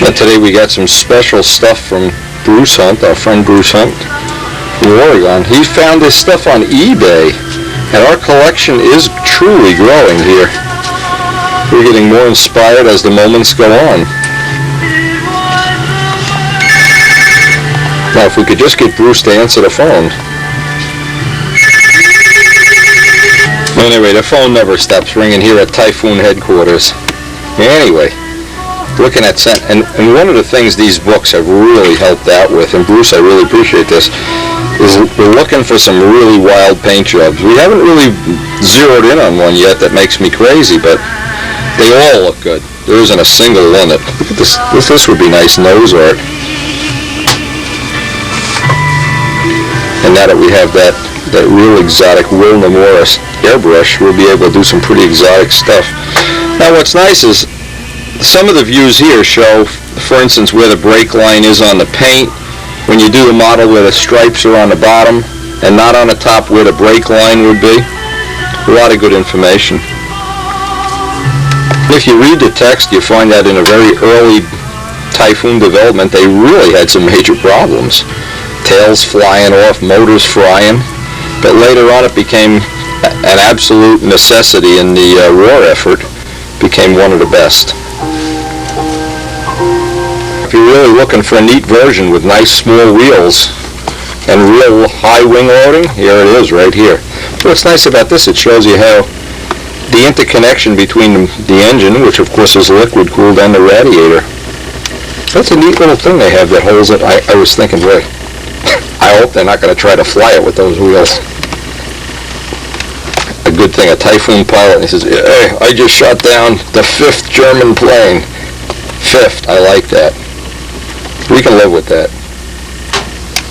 And today we got some special stuff from Bruce Hunt, our friend Bruce Hunt in Oregon. He found this stuff on eBay, and our collection is truly growing here. We're getting more inspired as the moments go on. Now, if we could just get Bruce to answer the phone. Anyway, the phone never stops ringing here at Typhoon headquarters. Anyway, looking at and one of the things these books have really helped out with, and Bruce, I really appreciate this, is we're looking for some really wild paint jobs. We haven't really zeroed in on one yet that makes me crazy, but they all look good. There isn't a single one that, look at this, this would be nice nose art. And now that we have that real exotic Wilna Morris airbrush, we'll be able to do some pretty exotic stuff. Now what's nice is some of the views here show, for instance, where the break line is on the paint, when you do the model where the stripes are on the bottom and not on the top where the break line would be. A lot of good information. If you read the text, you find that in a very early Typhoon development, they really had some major problems. Tails flying off, motors frying, but later on it became an absolute necessity in the war effort, became one of the best. If you're really looking for a neat version with nice small wheels and real high wing loading, here it is right here. What's nice about this, it shows you how the interconnection between the engine, which of course is liquid cooled, and the radiator. That's a neat little thing they have that holds it. I was thinking, boy, I hope they're not going to try to fly it with those wheels. A good thing, a Typhoon pilot, he says, hey, I just shot down the 5th German plane. 5th, I like that. We can live with that.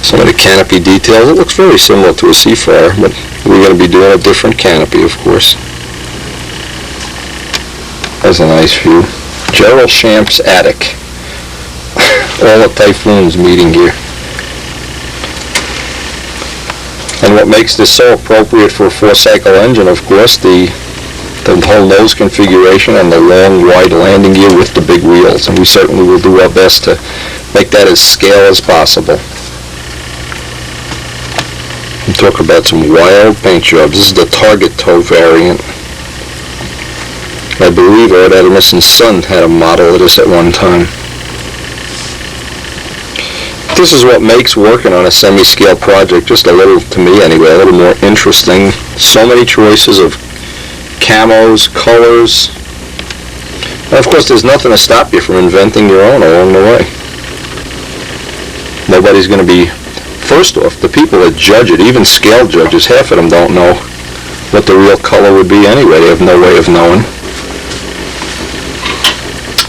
Some of the canopy details, it looks very similar to a Seafire, but we're going to be doing a different canopy, of course. That's a nice view. Gerald Champ's attic. All the Typhoons meeting here. And what makes this so appropriate for a 4-cycle engine, of course, the whole nose configuration and the long, wide landing gear with the big wheels. And we certainly will do our best to make that as scale as possible. And talk about some wild paint jobs. This is the Target Toe variant. I believe Art Adamson's son had a model of this at one time. This is what makes working on a semi-scale project just a little, to me anyway, a little more interesting. So many choices of camos, colors. And of course, there's nothing to stop you from inventing your own along the way. Nobody's going to be, first off, the people that judge it, even scale judges, half of them don't know what the real color would be anyway. They have no way of knowing.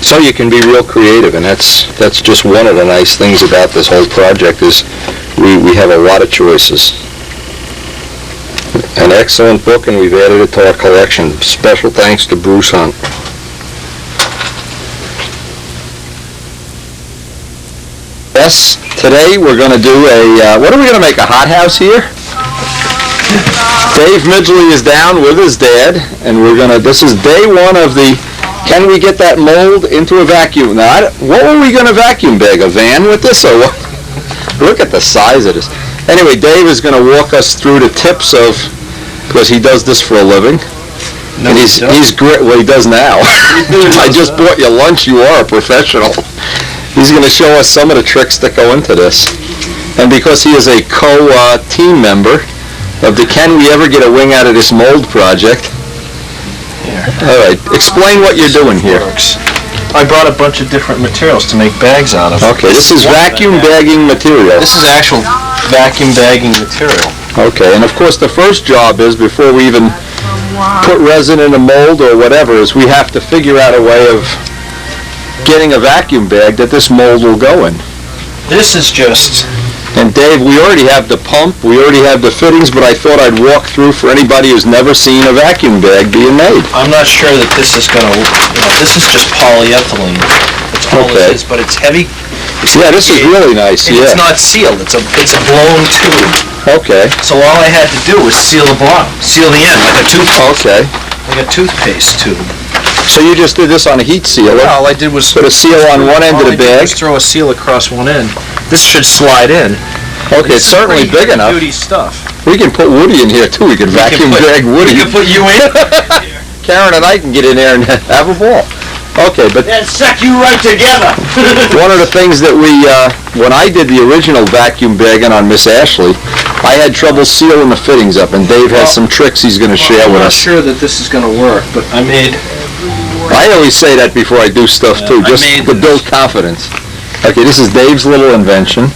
So you can be real creative, and that's just one of the nice things about this whole project is we have a lot of choices. An excellent book, and we've added it to our collection. Special thanks to Bruce Hunt. Yes, today we're going to do a, what are we going to make, a hothouse here? Dave Midgley is down with his dad, and this is day one of the, can we get that mold into a vacuum? Now, what were we going to vacuum bag, a van with this, or what? Look at the size of this. Anyway, Dave is going to walk us through the tips of, because he does this for a living. No, and he's great. Well, he does now. I just bought you lunch. You are a professional. He's going to show us some of the tricks that go into this. And because he is a co-team member of the Can We Ever Get a Wing Out of This Mold project. Here. All right, explain what you're doing here. I brought a bunch of different materials to make bags out of. Okay, this is vacuum bagging material. This is actual vacuum bagging material. Okay, and of course the first job is, before we even put resin in a mold or whatever, is we have to figure out a way of getting a vacuum bag that this mold will go in. This is just... And Dave, we already have the pump, we already have the fittings, but I thought I'd walk through for anybody who's never seen a vacuum bag being made. I'm not sure that this is going to, this is just polyethylene. That's all it is, but it's heavy. Yeah, this is really nice, yeah. It's not sealed, it's a blown tube. Okay. So all I had to do was seal the bottom, seal the end, like a toothpaste. Okay. Like a toothpaste tube. So you just did this on a heat sealer? All I did was put a seal on one end of the bag. Throw a seal across one end. This should slide in. Okay, it's certainly big enough. Duty stuff. We can put Woody in here too. We can vacuum drag Woody. We can put you in. Karen and I can get in there and have a ball. Okay, but and suck you right together. one of the things that when I did the original vacuum bagging on Miss Ashley, I had trouble sealing the fittings up, and Dave has some tricks he's going to share with I'm not us. sure that this is going to work, but I always say that before I do stuff too, just to build confidence. Okay, this is Dave's little invention.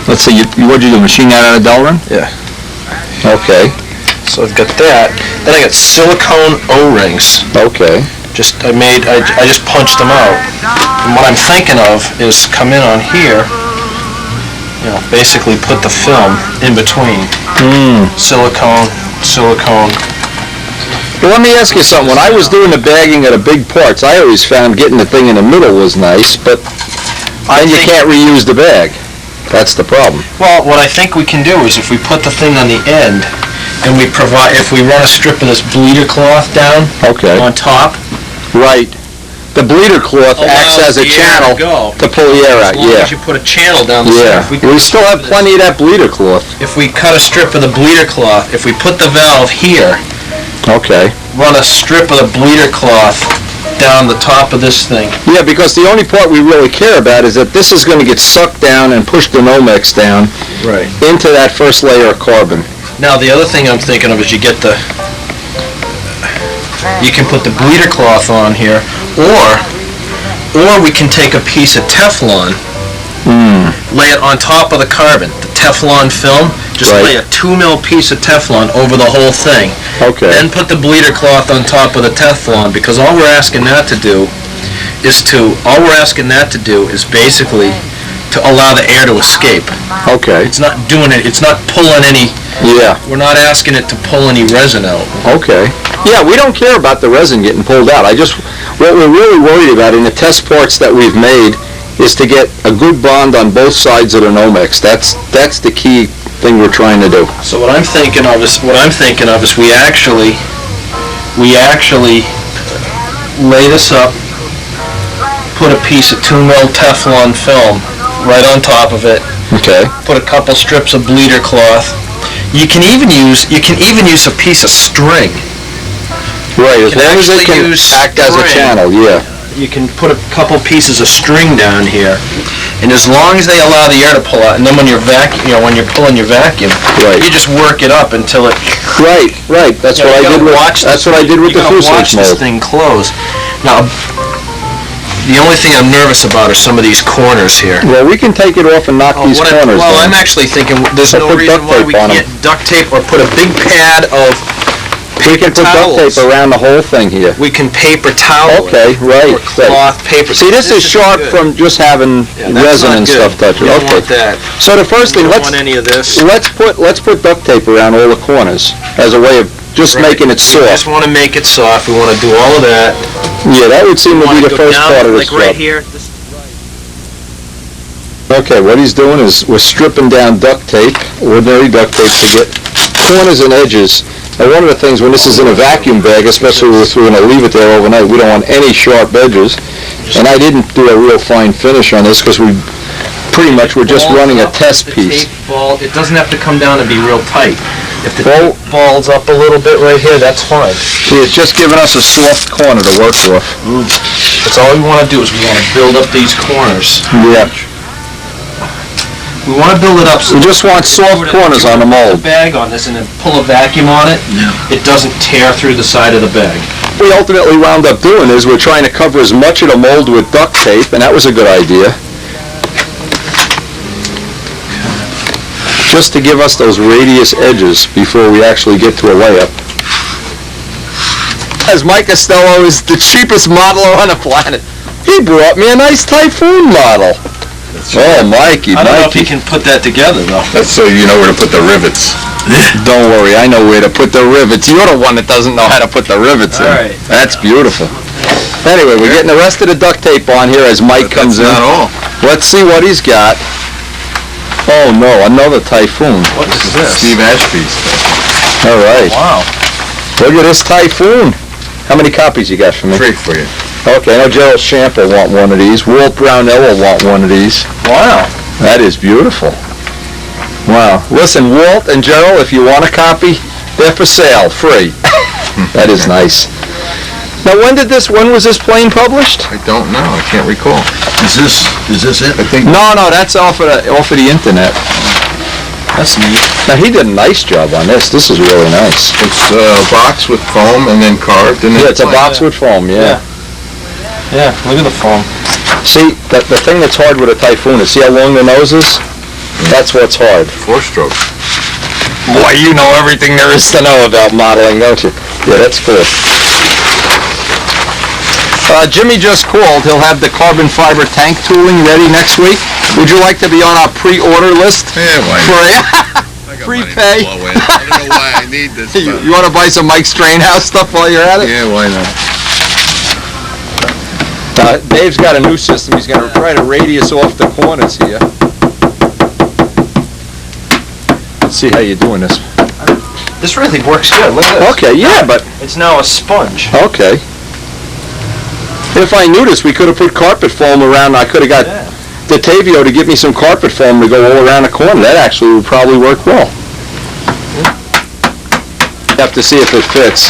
Let's see, what'd you do, machine gun out of Delrin? Yeah. Okay. So I've got that. Then I got silicone O-rings. Okay. I just punched them out. And what I'm thinking of is come in on here, basically put the film in between. Silicone. Well, let me ask you something. When I was doing the bagging of the big parts, I always found getting the thing in the middle was nice, but then you can't reuse the bag. That's the problem. Well, what I think we can do is if we put the thing on the end, and if we run a strip of this bleeder cloth down on top. Right. The bleeder cloth acts as a channel to pull the air out. As long as you put a channel down the center. We still have plenty of that bleeder cloth. If we cut a strip of the bleeder cloth, if we put the valve here, run a strip of the bleeder cloth down the top of this thing. Yeah, because the only part we really care about is that this is going to get sucked down and push the Nomex down into that first layer of carbon. Now the other thing I'm thinking of is you can put the bleeder cloth on here, or we can take a piece of Teflon, lay it on top of the carbon, the Teflon film, just lay a 2 mil piece of Teflon over the whole thing. Okay. Then put the bleeder cloth on top of the Teflon, because all we're asking that to do is basically to allow the air to escape. Okay. It's not doing it, it's not pulling any, we're not asking it to pull any resin out. Okay. Yeah, we don't care about the resin getting pulled out. What we're really worried about in the test parts that we've made is to get a good bond on both sides of the Nomex. That's the key thing we're trying to do. So what I'm thinking of is we actually lay this up, put a piece of 2 mil Teflon film right on top of it. Okay. Put a couple strips of bleeder cloth. You can even use a piece of string. Right, as long as it can act as a channel, You can put a couple pieces of string down here, and as long as they allow the air to pull out, and then when you're when you're pulling your vacuum, you just work it up until it. Right. That's what I did. That's what I did with the fuselage mold. Watch this thing close. Now, the only thing I'm nervous about are some of these corners here. Well, we can take it off and knock these corners down. I'm actually thinking there's no reason why we can't duct tape or put a big pad of we can put duct tape around the whole thing here. We can paper towel or cloth paper. See, this is sharp from just having resin and stuff touching. You don't want that. So the first thing, want any of this. Let's put duct tape around all the corners as a way of just making it soft. We just want to make it soft. We want to do all of that. Yeah, that would seem to be the first part of this job. Right here. Okay, what he's doing is we're stripping down duct tape, ordinary duct tape, to get corners and edges. Now, one of the things when this is in a vacuum bag, especially if we're going to leave it there overnight, we don't want any sharp edges. And I didn't do a real fine finish on this because we pretty much were just running a test piece. It doesn't have to come down and be real tight. If the tape balls up a little bit right here, that's fine. See, it's just giving us a soft corner to work with. That's all we want to do is we want to build up these corners. Yeah. We want to build it up so we just want soft corners on the mold. Put a bag on this and then pull a vacuum on it, it doesn't tear through the side of the bag. What we ultimately wound up doing is we're trying to cover as much of the mold with duct tape, and that was a good idea. Just to give us those radius edges before we actually get to a layup. As Mike Costello is the cheapest modeler on the planet. He brought me a nice Typhoon model. Oh, Mikey. I don't know if he can put that together, though. That's so you know where to put the rivets. Don't worry, I know where to put the rivets. You're the one that doesn't know how to put the rivets in. All right. That's beautiful. Anyway, we're getting the rest of the duct tape on here as Mike comes in. That's not all. Let's see what he's got. Oh, no, another Typhoon. What is this? Steve Ashby's. All right. Wow. Look at this Typhoon. How many copies you got for me? 3 for you. Okay, I know Gerald Champ will want one of these. Walt Brownell will want one of these. Wow. That is beautiful. Wow. Listen, Walt and Gerald, if you want a copy, they're for sale, free. That is nice. Now, when was this plane published? I don't know. I can't recall. Is this it? I think. No, that's off of the internet. That's neat. Now, he did a nice job on this. This is really nice. It's a box with foam and then carved. And Yeah, it's a box with foam, yeah. Yeah, look at the foam. See, the thing that's hard with a Typhoon is, see how long the nose is? That's what's hard. 4-stroke. Boy, you know everything there is to know about modeling, don't you? Yeah, that's cool. Jimmy just called. He'll have the carbon fiber tank tooling ready next week. Would you like to be on our pre-order list? Yeah, why For not? I got money to prepay? blow in. I don't know why I need this stuff. You want to buy some Mike Strainhouse stuff while you're at it? Yeah, why not? Dave's got a new system. He's going to try to radius off the corners here. Let's see how you're doing this. This really works good. Look at this. Okay, yeah, but It's now a sponge. okay. If I knew this, we could have put carpet foam around. I could have got Datavio to give me some carpet foam to go all around the corner. That actually would probably work well. Have to see if it fits.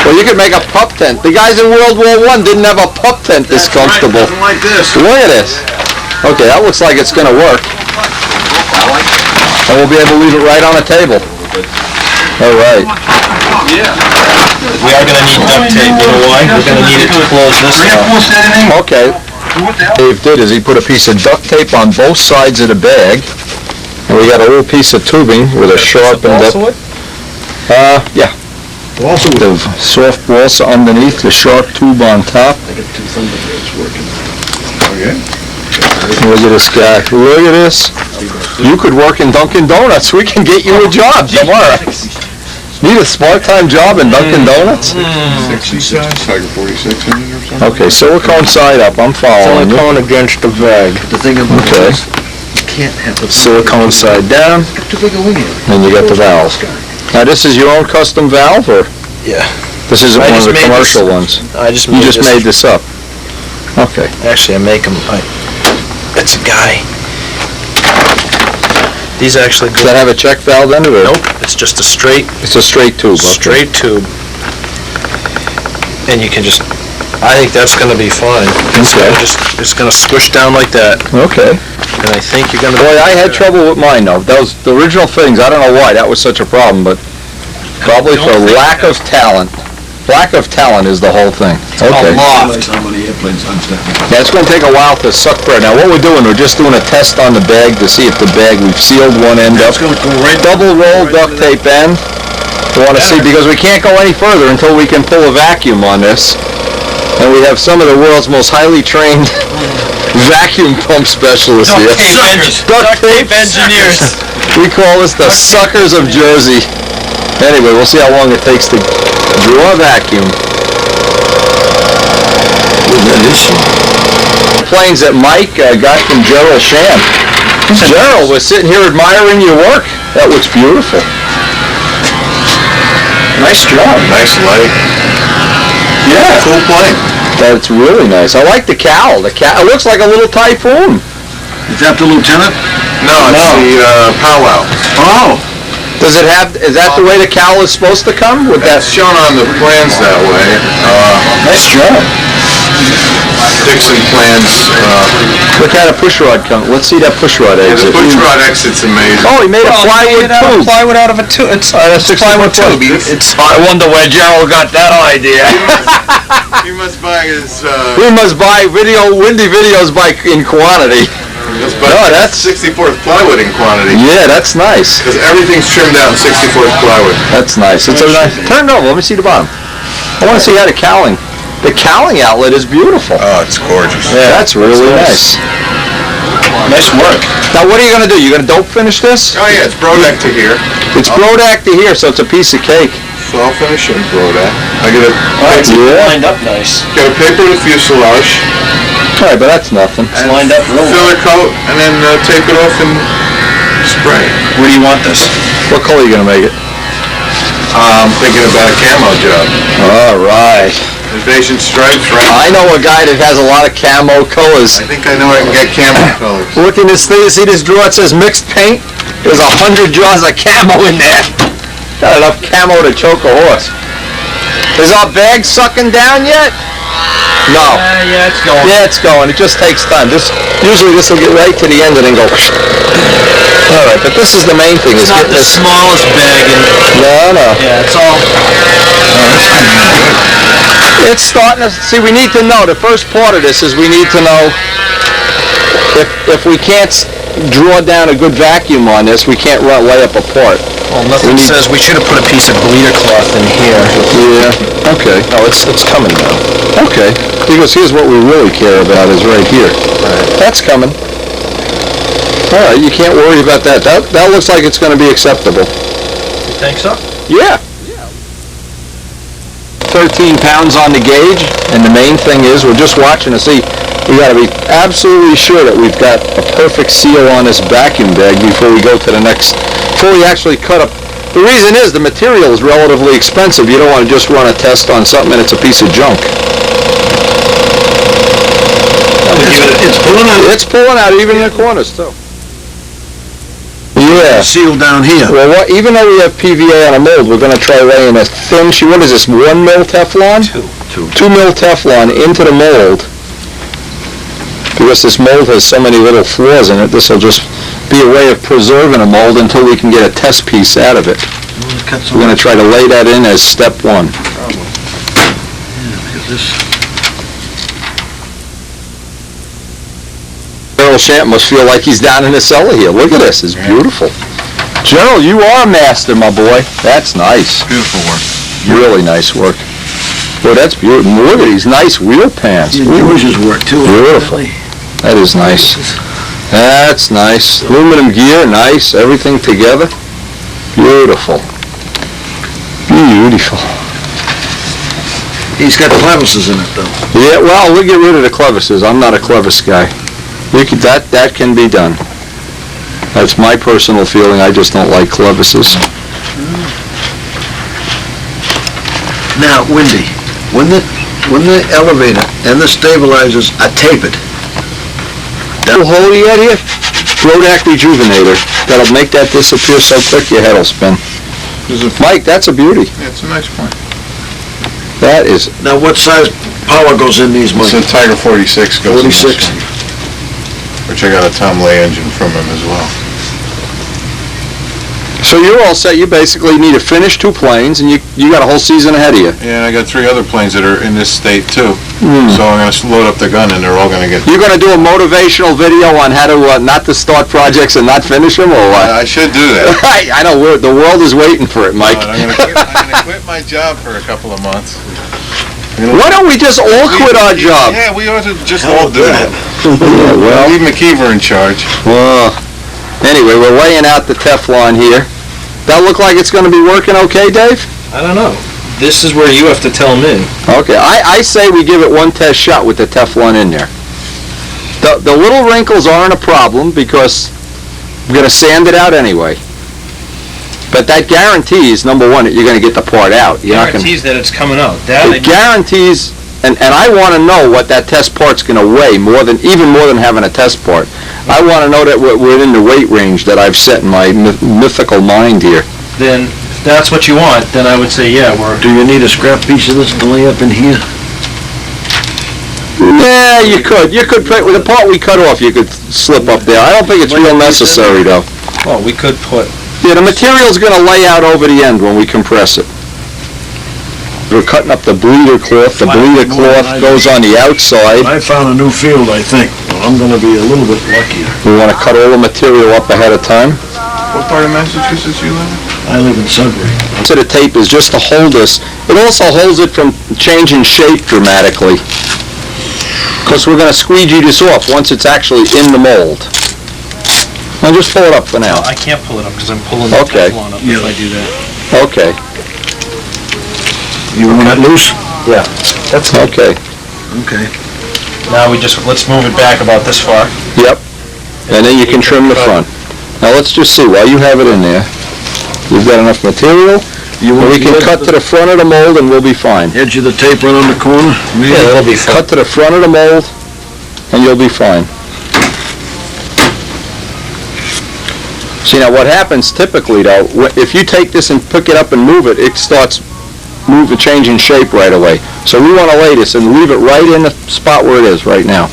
Well, you could make a pup tent. The guys in World War I didn't have a pup tent this comfortable. Right, like this. Look at this. Okay, that looks like it's going to work. And we'll be able to leave it right on the table. All right. We are going to need duct tape. You know why? We're going to need it to close this off. Okay. Dave did is he put a piece of duct tape on both sides of the bag, and we got a little piece of tubing with a sharpened up. Yeah. The soft balsa underneath, the sharp tube on top. Look at this guy. Look at this. You could work in Dunkin' Donuts. We can get you a job tomorrow. Need a part-time job in Dunkin' Donuts? 60 size, Tiger 46 in it or something? Okay, silicone side up. I'm following you. Silicone against the bag. The thing about Okay. it is, you can't have the Silicone side down, too big a wing in it. and you got the valve. Now, this is your own custom valve, or? Yeah. This isn't I one of just the made commercial this. ones? I just You made just this. made this up? Okay. Actually, I make them. It's a guy. These actually Does go. that have a check valve in it, or? Nope. It's just a straight It's a straight tube, okay. straight tube, and you can just. I think that's going to be fine. Okay. It's going to squish down like that, Okay. and I think you're going to. Boy, I had trouble with mine, though. Those, the original fittings, I don't know why that was such a problem, but probably for lack of talent. Lack of talent is the whole thing. Okay. Like how many airplanes I'm sitting. Yeah, it's going to take a while to suck bread. Now, what we're doing, we're just doing a test on the bag to see if the bag, we've sealed one end up. It's gonna go right. Double roll duct tape end. We want to see, because we can't go any further until we can pull a vacuum on this. And we have some of the world's most highly trained vacuum pump specialists here. Duct tape engineers. We call this the suckers of Jersey. Anyway, we'll see how long it takes to draw a vacuum. Planes that Mike got from Gerald Champ. Gerald was sitting here admiring your work. That looks beautiful. Nice job. Nice light. Yeah. Cool plane. That's really nice. I like the cowl. The cowl. It looks like a little Typhoon. Is that the lieutenant? No, it's the powwow. Oh. Does it have? Is that the way the cowl is supposed to come? With that? That's shown on the plans that way. Nice job. Dixon plans. What kind of push rod come? Let's see that push rod The exit. push rod exit's amazing. Oh, he made a plywood tube. Plywood out of a tube. It's plywood tube. It's. I wonder where Gerald got that idea. He must buy his. We must buy windy videos in quantity. No, that's 64th plywood in quantity. Yeah, that's nice. Because everything's trimmed out in 64th plywood. That's nice. It's a nice. Turn it over. Let me see the bottom. I want to see how the cowling. The cowling outlet is beautiful. Oh, it's gorgeous. Yeah, that's really nice. Nice work. Now, what are you going to do? You going to dope finish this? Oh yeah, it's Brodeck to here. It's Brodeck to here, so it's a piece of cake. So I'll finish it in Brodeck. I get a Lined up nice. paper the fuselage, All right, but that's nothing. It's lined up real well. filler coat, and then tape it off and spray. Where do you want this? What color are you going to make it? Thinking about a camo job. All right. Invasion stripes, right? I know a guy that has a lot of camo colors. I think I know I can get camo colors. Look at this thing, see this drawer, it says mixed paint? There's 100 jars of camo in there. Got enough camo to choke a horse. Is our bag sucking down yet? No. Yeah, it's going. Yeah, it's going. It just takes time. Usually this will get right to the end and then go. All right, but this is the main thing. It's not the smallest bag in. No. Yeah, it's all. It's starting to, see, we need to know, the first part of this is we need to know if we can't draw down a good vacuum on this, we can't lay up a part. Well, nothing says we should have put a piece of bleeder cloth in here. Yeah, okay. No, it's coming now. Okay, because here's what we really care about is right here. That's coming. All right, you can't worry about that. That looks like it's going to be acceptable. You think so? Yeah. 13 pounds on the gauge, and the main thing is we're just watching to see. We got to be absolutely sure that we've got a perfect seal on this vacuum bag before we go to the next, before we actually cut up. The reason is the material is relatively expensive. You don't want to just run a test on something and it's a piece of junk. It's pulling out. It's pulling out even in the corners too. Yeah. Seal down here. Well, even though we have PVA on a mold, we're going to try laying a thin sheet. What is this? 1 mil Teflon? 2 mil Teflon into the mold. Because this mold has so many little flaws in it, this will just be a way of preserving a mold until we can get a test piece out of it. We're going to try to lay that in as step one. General Champ must feel like he's down in the cellar here. Look at this. It's beautiful. General, you are a master, my boy. That's nice. Beautiful work. Really nice work. Boy, that's beautiful. Look at these nice wheel pants. George's work too. Beautiful. That is nice. That's nice. Aluminum gear, nice. Everything together. Beautiful. Beautiful. He's got clevises in it though. Yeah, well, we'll get rid of the clevises. I'm not a clevis guy. That can be done. That's my personal feeling. I just don't like clevises. Now, Wendy, when the elevator and the stabilizers are tapered, That'll hold you out here? Rodak Rejuvenator. That'll make that disappear so quick your head will spin. Mike, that's a beauty. Yeah, it's a nice point. That is... now what size power goes in these, Mike? It's a Tiger 46 goes in this 46. one, which I got a Tom Lay engine from him as well. So you're all set. You basically need to finish 2 planes, and you got a whole season ahead of you. Yeah, and I got 3 other planes that are in this state too. So I'm going to load up the gun and they're all going to get... You're going to do a motivational video on how to not to start projects and not finish them, or what? I should do that. I know. The world is waiting for it, Mike. I'm going to quit my job for a couple of months. Why don't we just all quit our job? Yeah, we ought to just all do that. Yeah, well, Leave McKeever in charge. well, anyway, we're laying out the Teflon here. That look like it's going to be working okay, Dave? I don't know. This is where you have to tell me. Okay, I say we give it one test shot with the Teflon in there. The little wrinkles aren't a problem because we're going to sand it out anyway. But that guarantees, number one, that you're going to get the part out. You're not gonna, Guarantees that it's coming out. That it guarantees, and I want to know what that test part's going to weigh, even more than having a test part. I want to know that we're within the weight range that I've set in my mythical mind here. Then, if that's what you want, then I would say, yeah, we're... Do you need a scrap piece of this to lay up in here? Yeah, you could. With the part we cut off, you could slip up there. I don't think it's real necessary, though. Well, we could put... Yeah, the material's going to lay out over the end when we compress it. We're cutting up the bleeder cloth. The bleeder cloth goes on the outside. I found a new field, I think. Well, I'm going to be a little bit luckier. We want to cut all the material up ahead of time. What part of Massachusetts you live in? I live in Sudbury. So the tape is just to hold this. It also holds it from changing shape dramatically. Because we're going to squeegee this off once it's actually in the mold. Now just pull it up for now. I can't pull it up because I'm pulling the Okay. Teflon up if I do that. Okay. You want it loose? Yeah. That's Okay. Okay. Now let's move it back about this far. Yep. And then you can trim the front. Now let's just see, while you have it in there, you've got enough material. We can cut to the front of the mold and we'll be fine. Edge of the tape right on the corner? Yeah, that'll be fine. Cut to the front of the mold and you'll be fine. See, now what happens typically though, if you take this and pick it up and move it, it starts changing shape right away. So we want to lay this and leave it right in the spot where it is right now.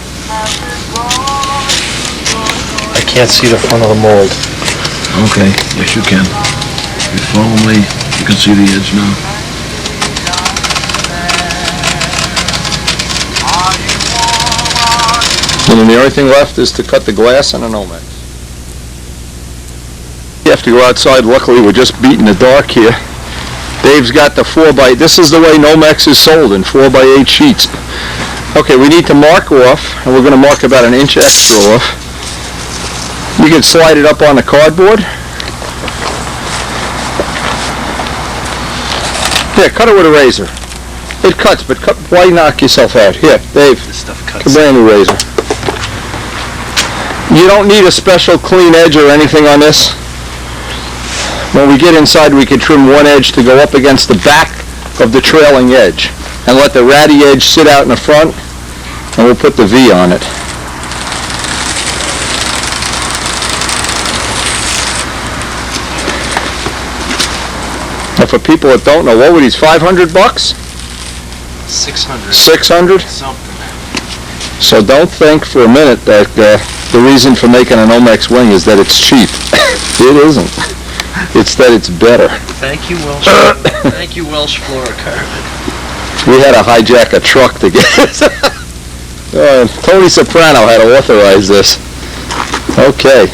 I can't see the front of the mold. Okay, yes you can. You follow me, you can see the edge now. And then the only thing left is to cut the glass and an Nomex. You have to go outside. Luckily, we're just beating the dark here. Dave's got the 4x. This is the way Nomex is sold, in 4x8 sheets. Okay, we need to mark off, and we're going to mark about an inch extra off. You can slide it up on the cardboard. Here, cut it with a razor. It cuts, but why knock yourself out? Here, Dave, This stuff a cuts. brand new razor. You don't need a special clean edge or anything on this. When we get inside, we can trim one edge to go up against the back of the trailing edge and let the ratty edge sit out in the front, and we'll put the V on it. Now for people that don't know, what were these, 500 bucks? 600. 600? Something. So don't think for a minute that the reason for making an Nomex wing is that it's cheap. It isn't. It's that it's better. Thank you, Welsh. Thank you, Welsh fluorocarbon. We had to hijack a truck to get it. Tony Soprano had to authorize this. Okay.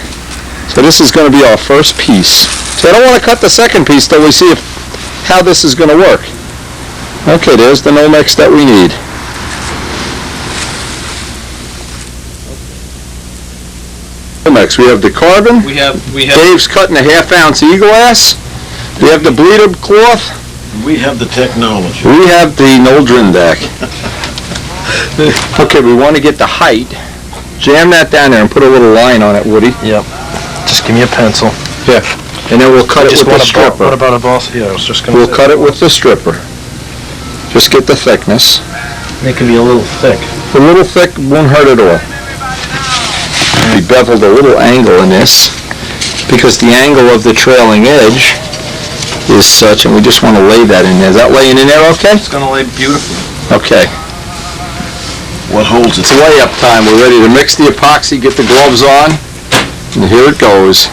So this is going to be our first piece. So I don't want to cut the second piece till we see how this is going to work. Okay, there's the Nomex that we need. Nomex, we have the carbon. We have. Dave's cutting a half-ounce e-glass. We have the bleeder cloth. We have the technology. We have the Noldrin deck. Okay, we want to get the height. Jam that down there and put a little line on it, Woody. Yep. Just give me a pencil. Yeah. And then we'll cut it with the stripper. What about a boss? Yeah, I was just gonna. We'll cut it with the stripper. Just get the thickness. It can be a little thick. A little thick won't hurt at all. We beveled a little angle in this because the angle of the trailing edge is such, and we just want to lay that in there. Is that laying in there okay? It's gonna lay beautifully. Okay. What holds it? It's lay-up time. We're ready to mix the epoxy, get the gloves on, and here it goes.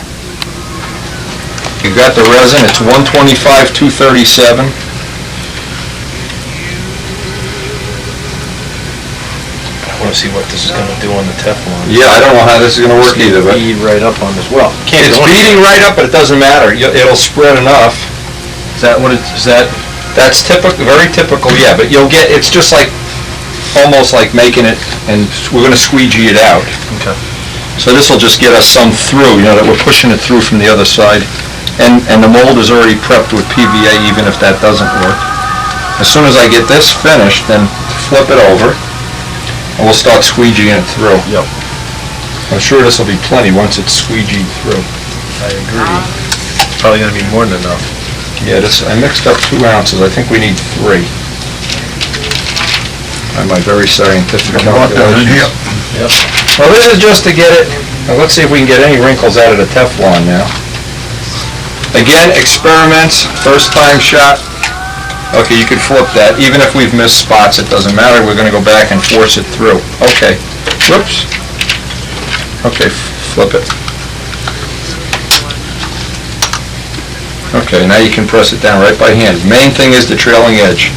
You got the resin. It's 125, 237. I want to see what this is gonna do on the Teflon. Yeah, I don't know how this is going to work either, but Bead right up on this. Well, can't it's do anything. beading right up, but it doesn't matter. It'll spread enough. Is that what it is? That That's typical, very typical, yeah, but you'll get, it's just like, almost like making it, and we're going to squeegee it out. okay? So this will just get us some through, that we're pushing it through from the other side. And the mold is already prepped with PVA, even if that doesn't work. As soon as I get this finished, then flip it over, and we'll start squeegeeing it through. Yep. I'm sure this will be plenty once it's squeegeed through. I agree. It's probably gonna be more than enough. Yeah, I mixed up 2 ounces. I think we need 3. By my very scientific calculations. Yep. Well, this is just to get it, let's see if we can get any wrinkles out of the Teflon now. Again, experiments, first time shot. Okay, you could flip that. Even if we've missed spots, it doesn't matter. We're going to go back and force it through. Okay. Whoops. Okay, flip it. Okay, now you can press it down right by hand. Main thing is the trailing edge.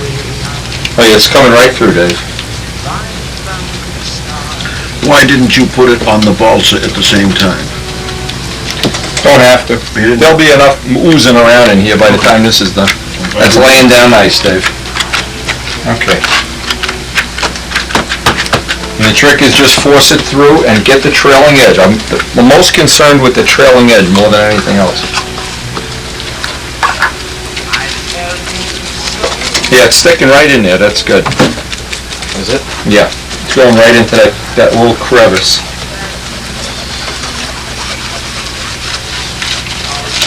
Oh yeah, it's coming right through, Dave. Why didn't you put it on the balsa at the same time? Don't have to. There'll be enough oozing around in here by the time this is done. That's laying down nice, Dave. Okay. And the trick is just force it through and get the trailing edge. I'm the most concerned with the trailing edge more than anything else. Yeah, it's sticking right in there. That's good. Is it? Yeah. It's going right into that little crevice.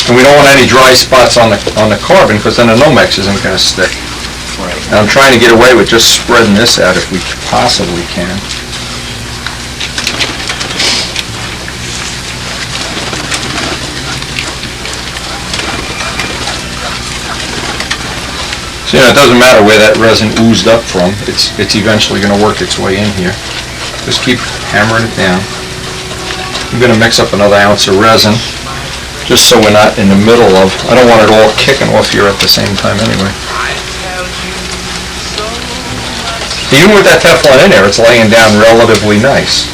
And we don't want any dry spots on the carbon, because then the Nomex isn't gonna stick. Right. And I'm trying to get away with just spreading this out if we possibly can. So, it doesn't matter where that resin oozed up from, it's eventually gonna work its way in here. Just keep hammering it down. I'm gonna mix up another ounce of resin, just so we're not in the middle of, I don't want it all kicking off here at the same time anyway. Even with that Teflon in there, it's laying down relatively nice.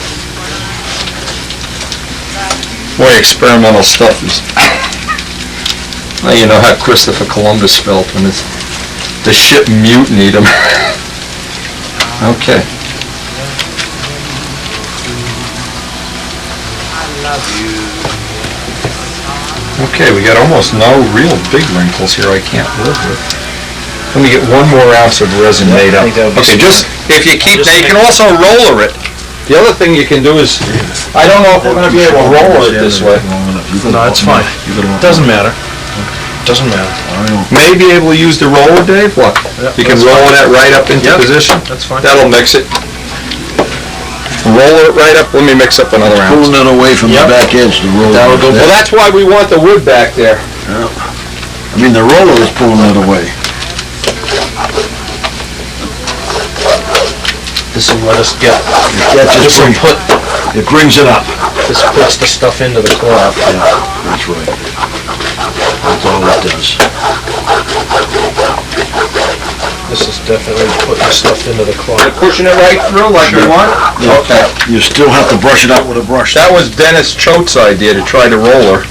Boy, experimental stuff is... Now you know how Christopher Columbus felt when the ship mutinied him. Okay. Okay, we got almost no real big wrinkles here I can't live with. Let me get one more ounce of resin made up. Okay, just, if you keep, now you can also roller it. The other thing you can do is, I don't know if we're going to be able to roller it this way. No, it's fine. Doesn't matter. Doesn't matter. May be able to use the roller, Dave? What? You can roll that right up into position. That's fine. That'll mix it. Roll it right up. Let me mix up another ounce. Pulling it away from the back edge, the roller. That'll go. Well, that's why we want the wood back there. I mean, the roller is pulling it away. This will let us get. It brings it up. This puts the stuff into the cloth. Yeah, that's right. That's all it does. This is definitely putting stuff into the cloth. You're pushing it right through like you want? Yeah. Okay. You still have to brush it out with a brush. That was Dennis Choate's idea, to try the roller.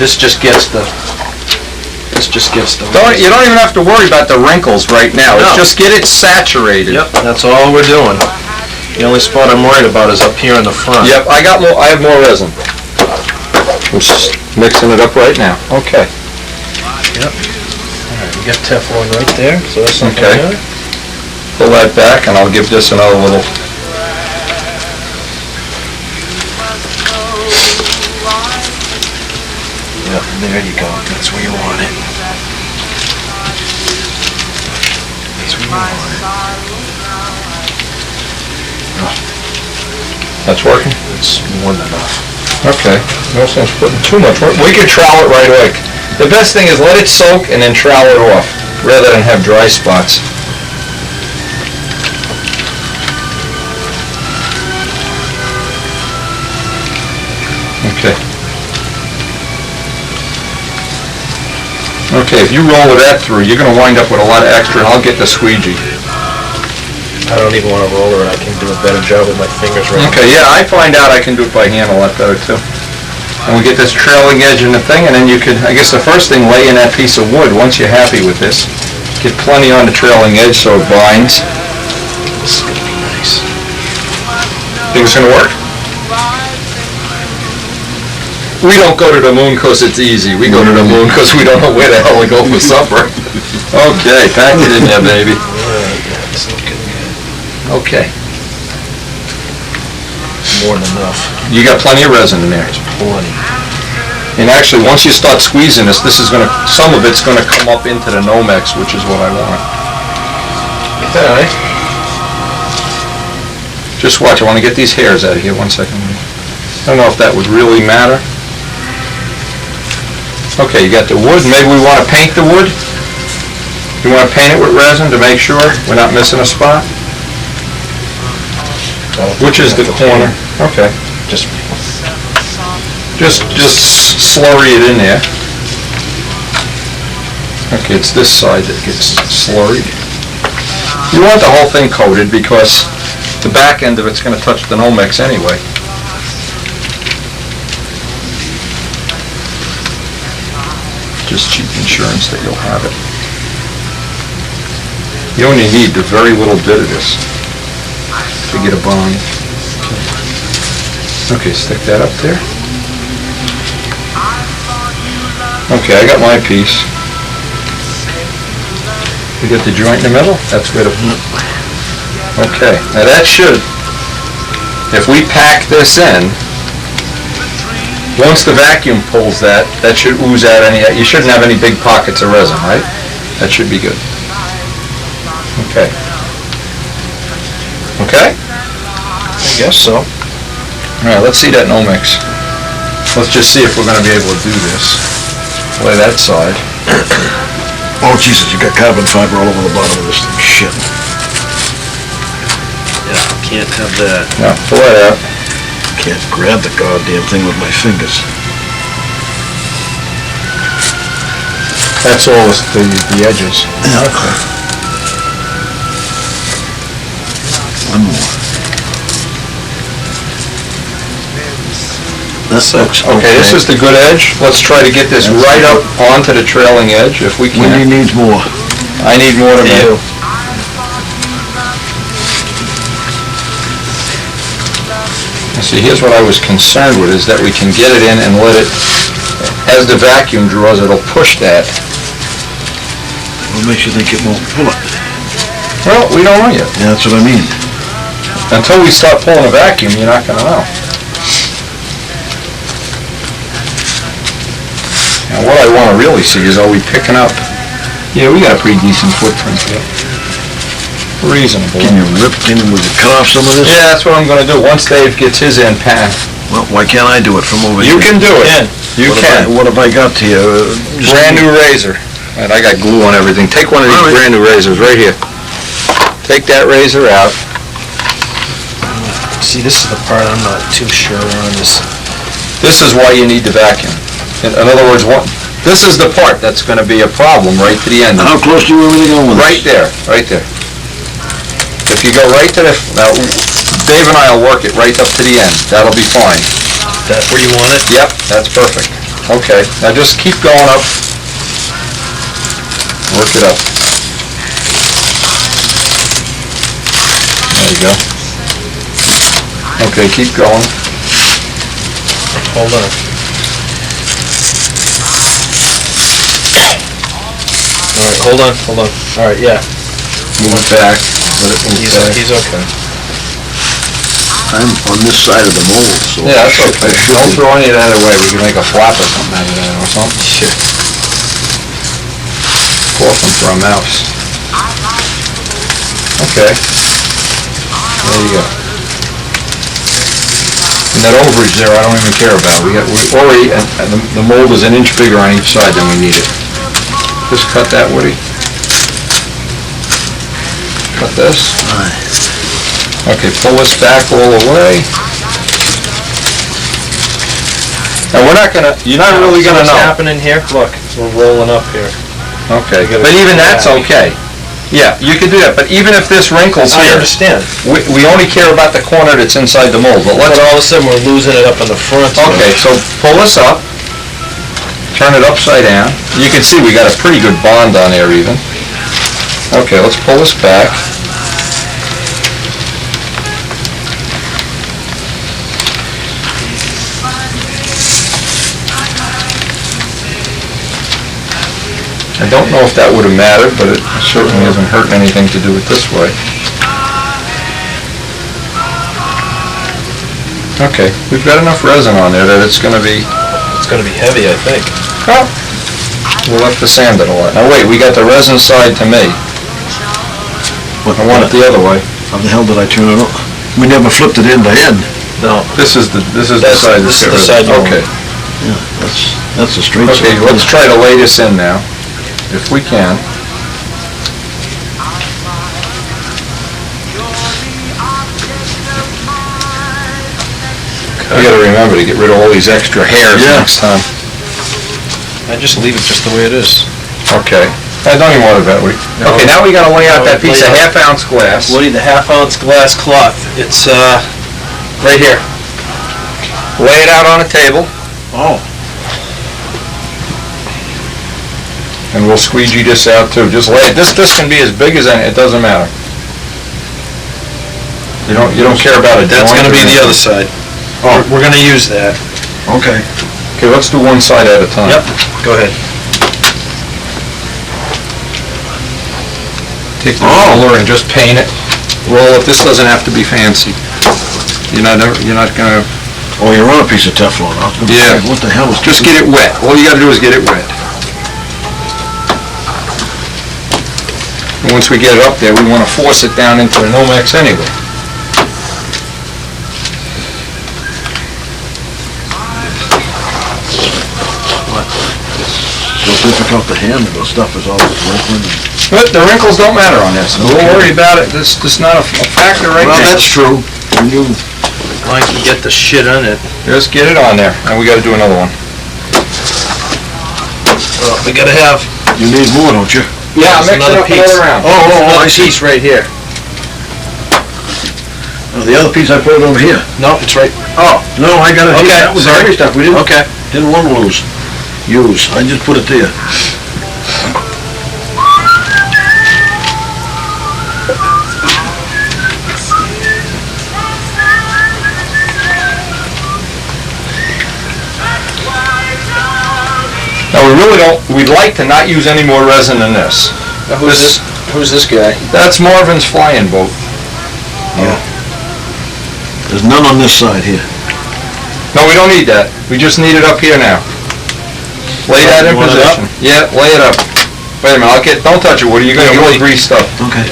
This just gets the... You don't even have to worry about the wrinkles right now. No. It's just get it saturated. Yep, that's all we're doing. The only spot I'm worried about is up here in the front. Yep, I have more resin. I'm just mixing it up right now. Okay. Yep. Alright, we got Teflon right there, so that's something Okay. good. Pull that back and I'll give this another little... Yep, there you go. That's where you want it. That's where you want it. That's working? It's more than enough. Okay. No sense putting too much. We could trowel it right away. The best thing is let it soak and then trowel it off, rather than have dry spots. Okay. Okay, if you roll that through, you're going to wind up with a lot of extra, and I'll get the squeegee. I don't even want to roll it, I can do a better job with my fingers right now. Okay, yeah, I find out I can do it by hand a lot better too. And we get this trailing edge in the thing, and then you could, I guess the first thing, lay in that piece of wood once you're happy with this. Get plenty on the trailing edge so it binds. This is going to be nice. Think it's going to work? We don't go to the moon because it's easy. We go to the moon because we don't know where the hell to go for supper. Okay, pack it in there, baby. Yeah, it's looking good. Okay. More than enough. You got plenty of resin in there. Plenty. And actually, once you start squeezing this, some of it's gonna come up into the Nomex, which is what I want. Okay. Just watch, I want to get these hairs out of here, 1 second. I don't know if that would really matter. Okay, you got the wood, maybe we want to paint the wood? You want to paint it with resin to make sure we're not missing a spot? Which is the corner? Okay. Just slurry it in there. Okay, it's this side that gets slurried. You want the whole thing coated because the back end of it's going to touch the Nomex anyway. Just cheap insurance that you'll have it. You only need a very little bit of this to get a bond. Okay, stick that up there. Okay, I got my piece. You get the joint in the middle? That's where the... Okay, now that should, if we pack this in, once the vacuum pulls that should ooze out you shouldn't have any big pockets of resin, right? That should be good. Okay. Okay? I guess so. All right, let's see that no mix. Let's just see if we're gonna be able to do this. Lay that side. Oh, Jesus, you got carbon fiber all over the bottom of this thing. Shit. Yeah, can't have that. Yeah, pull that out. Can't grab the goddamn thing with my fingers. That's all the edges. Yeah. Okay. One more. That looks Okay, this is the good edge. Let's try to get this right up onto the trailing edge if we Windy can. needs more. I need more than you. See, here's what I was concerned with, is that we can get it in and let it, as the vacuum draws, it'll push that. What makes you think it won't pull it? Well, we don't know yet. Yeah, that's what I mean. Until we start pulling a vacuum, you're not gonna know. Now, what I wanna really see is, are we picking up? Yeah, we got a pretty decent footprint here. Reasonable. Can you cut off some of this? Yeah, that's what I'm gonna do. Once Dave gets his in pat. Well, why can't I do it from over here? You can do it. You can. What have I got here? Brand new razor. And I got glue on everything. Take one of these All right. brand new razors right here. Take that razor out. See, this is the part I'm not too sure on. This is why you need the vacuum. In other words, this is the part that's gonna be a problem right to the end. How close do you want me to go with Right this? there, right there. If you go right to now, Dave and I will work it right up to the end. That'll be fine. That where you want it? Yep, that's perfect. Okay, now just keep going up. Work it up. There you go. Okay, keep going. Hold on. All right, hold on. All right, yeah. Move it back. Let it move back. He's okay. I'm on this side of the mold, so... Yeah, that's I okay. should Don't be- throw any of that away. We can make a flap or something out of that or something. Shit. Coffin for a mouse. Okay. There you go. And that overage there, I don't even care about. We already, and the mold is an inch bigger on each side than we need it. Just cut that, Woody. Cut this. Okay, pull this back all the way. Now, you're not really gonna What's know. happening here? Look, we're rolling up here. Okay, but even that's okay. Yeah, you can do that, but even if this wrinkles I here, understand. we only care about the corner that's inside the mold, but let's... But all of a sudden, we're losing it up in the front. Okay, so pull this up, turn it upside down. You can see we got a pretty good bond on there even. Okay, let's pull this back. I don't know if that would have mattered, but it certainly isn't hurting anything to do it this way. Okay, we've got enough resin on there that it's going to be... It's going to be heavy, I think. Oh, we'll have to sand it a lot. Now wait, we got the resin side to me. I want it the other way. How the hell did I turn it on? We never flipped it end to end. No. This is the side. This is the side you want. Okay. Yeah, that's a straight Okay, side. let's try to lay this in now, if we can. We gotta remember to get rid of all these extra hairs Yeah. next time. I just leave it just the way it is. Okay. I don't even worry about it. Okay, now we gotta lay out that piece of Lay out. half-ounce glass. Woody, the half-ounce glass cloth. It's, Right here. Lay it out on a table, Oh, and we'll squeegee this out too. Just lay it. This can be as big as any. It doesn't matter. You don't care about a joint. that's going to or be the anything. other side. Oh. We're going to use that. okay. Okay, let's do one side at a time. Yep, go ahead. Take the roller and just paint it. Roll it. This doesn't have to be fancy. You're not gonna Oh, you're on a piece of Teflon. I was gonna Yeah. say, what the hell is... Just get it wet. All you gotta do is get it wet. And once we get it up there, we wanna force it down into the Nomex anyway. So difficult to handle, the stuff is always wrinkling. But the wrinkles don't matter on this. Don't worry about it. This is not a factor right Well, now. that's true. When you... As long as you get the shit on it. Just get it on there, and we gotta do another one. Well, we gotta have You need more, don't you? Yeah, There's mix it another up piece. another round. I another piece right here. Oh, the other piece I put over here. No, it's right. Oh, no, I got it here. Okay, That was the sorry. heavy stuff. We Okay. didn't want to use. I just put it there. Now, we really don't, we'd like to not use any more resin than this. Now, who's this guy? That's Marvin's flying boat. There's none on this side here. No, we don't need that. We just need it up here now. Lay that in You want it up? position. Yeah, lay it up. Wait a minute, don't touch it, Woody. You're gonna get all greased up. Okay.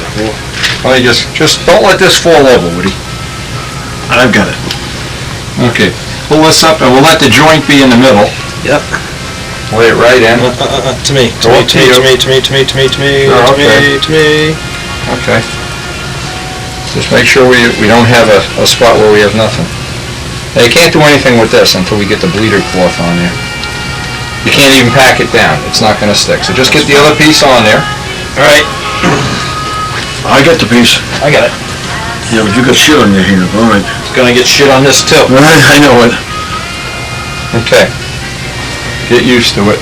Let me just don't let this fall over, Woody. I've got it. Okay. Pull this up and we'll let the joint be in the middle. Yep. Lay it right in. To me. Go up to you. To me. Oh, okay. To me. Okay. Just make sure we don't have a spot where we have nothing. Now, you can't do anything with this until we get the bleeder cloth on there. You can't even pack it down. It's not going to stick. So just get the other piece on there. All right. I got the piece. I got it. Yeah, but you got shit on your hand. All right. It's gonna get shit on this too. I know it. Okay. Get used to it.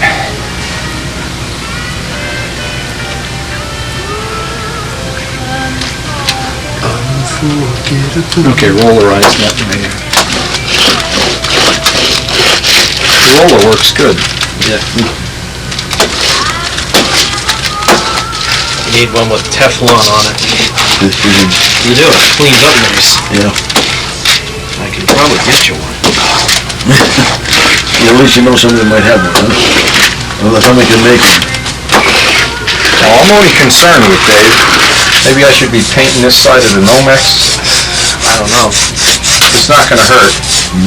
Okay, rollerize that right here. The roller works good. Yeah. You need one with Teflon on it. You do. It cleans up nice. Yeah. I can probably get you one. At least you know somebody might have one, huh? Or somebody can make them. Now, I'm only concerned with, Dave, maybe I should be painting this side of the Nomex. I don't know. It's not gonna hurt.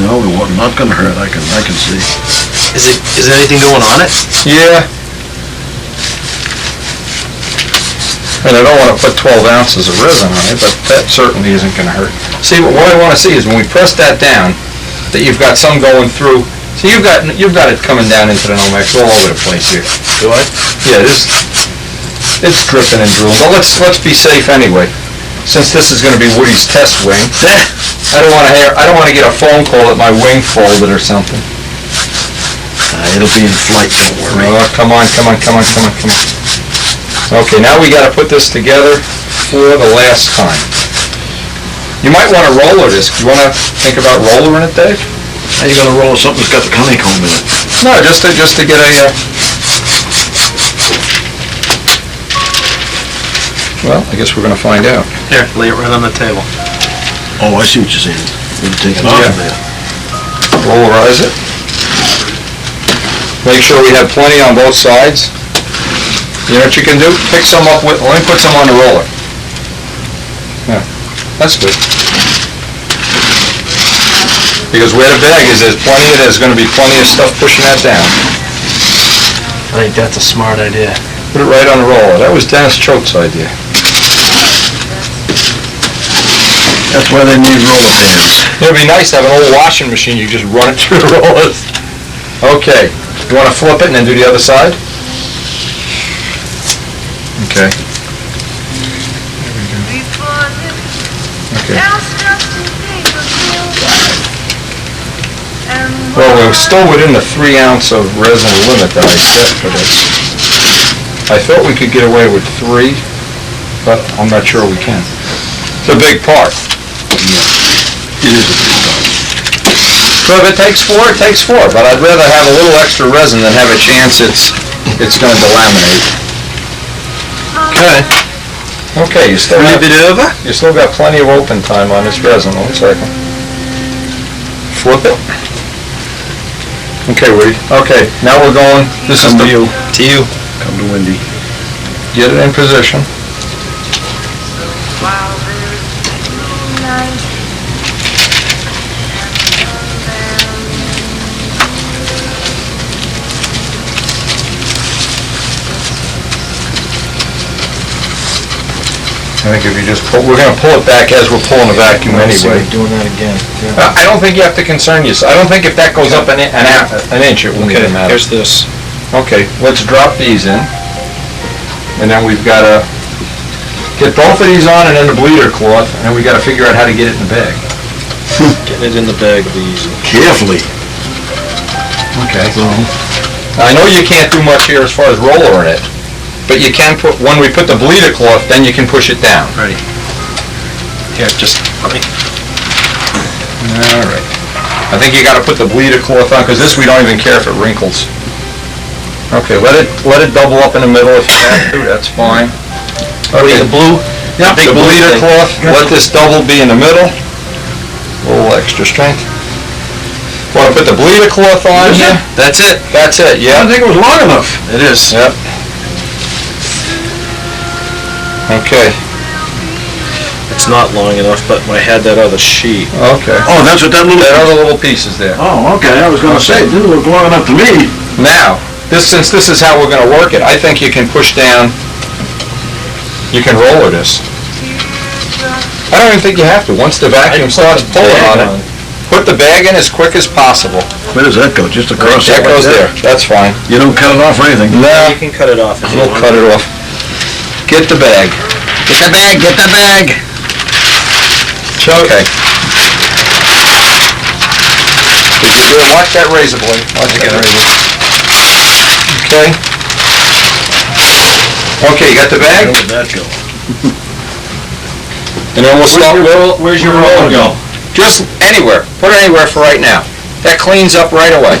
No, it was not gonna hurt. I can see. Is there anything going on it? Yeah. And I don't want to put 12 ounces of resin on it, but that certainly isn't going to hurt. See, what I want to see is when we press that down, that you've got some going through. See, you've got it coming down into the Nomex all over the place here. Do I? Yeah, it's dripping and drooling. But let's be safe anyway. Since this is going to be Woody's test wing, I don't want to get a phone call that my wing folded or something. It'll be in flight, don't worry. Oh, come on. Okay, now we got to put this together for the last time. You might want to roller this. You want to think about rollering it, Dave? How you gonna roll something that's got the honeycomb in it? No, just to get a. Well, I guess we're going to find out. Here, lay it right on the table. Oh, I see what you're saying. We'll take it off of there. Rollerize it. Make sure we have plenty on both sides. You know what you can do? Pick some up with. Let me put some on the roller. Yeah, that's good. Because where the bag is, there's going to be plenty of stuff pushing that down. I think that's a smart idea. Put it right on the roller. That was Dennis Choate's idea. That's why they need roller pins. It'd be nice to have an old washing machine. You just run it through the rollers. Okay. You want to flip it and then do the other side? Okay. Okay. Well, we're still within the 3 ounce of resin limit that I set for this. I thought we could get away with 3, but I'm not sure we can. It's a big part. It is a big part. So if it takes 4, it takes 4, but I'd rather have a little extra resin than have a chance it's going to delaminate. Okay. Okay, you still Flip it over. got plenty of open time on this resin. 1 second. flip it. Okay, Woody. Okay, now we're going, this is to you. To you. Come to Wendy. Get it in position. I think if you just pull, we're gonna pull it back as we're pulling the vacuum anyway. Doing that again. I don't think you have to concern yourself. I don't think if that goes up an inch, it won't Okay, even matter. here's this. Okay, let's drop these in. And then we've gotta get both of these on and then the bleeder cloth, and then we gotta figure out how to get it in the bag. Getting it in the bag will be easy. Carefully. Okay. I know you can't do much here as far as rollering it, but you can put, when we put the bleeder cloth, then you can push it down. Ready. Here, just let me. All right. I think you gotta put the bleeder cloth on, because this we don't even care if it wrinkles. Okay, let it double up in the middle if you have to, that's fine. Okay, The blue? yeah, big the blue bleeder thing. cloth, let this double be in the middle. A little extra strength. Want to put the bleeder cloth on here? That's it. That's it, I yeah. don't think it was long enough. It is. Yep. Okay, It's not long enough, but I had that other sheet. okay. Oh, that's what that little... That other little piece is there. Oh, okay, I was gonna say, it didn't look long enough to me. Now, since this is how we're gonna work it, I think you can push down, you can roller this. I don't even think you have to. Once the vacuum starts pulling on it, put the bag in as quick as possible. Where does that go? Just across? That goes there, that's fine. You don't cut it off or anything? No, You can cut it off if you we'll want. cut it off. Get the bag. Get the bag, get the bag! Okay. Watch that razor blade. Watch that razor. Okay. Okay, you got the Where bag? would that go? And then we'll start, Where's your roller go? just anywhere. Put it anywhere for right now. That cleans up right away.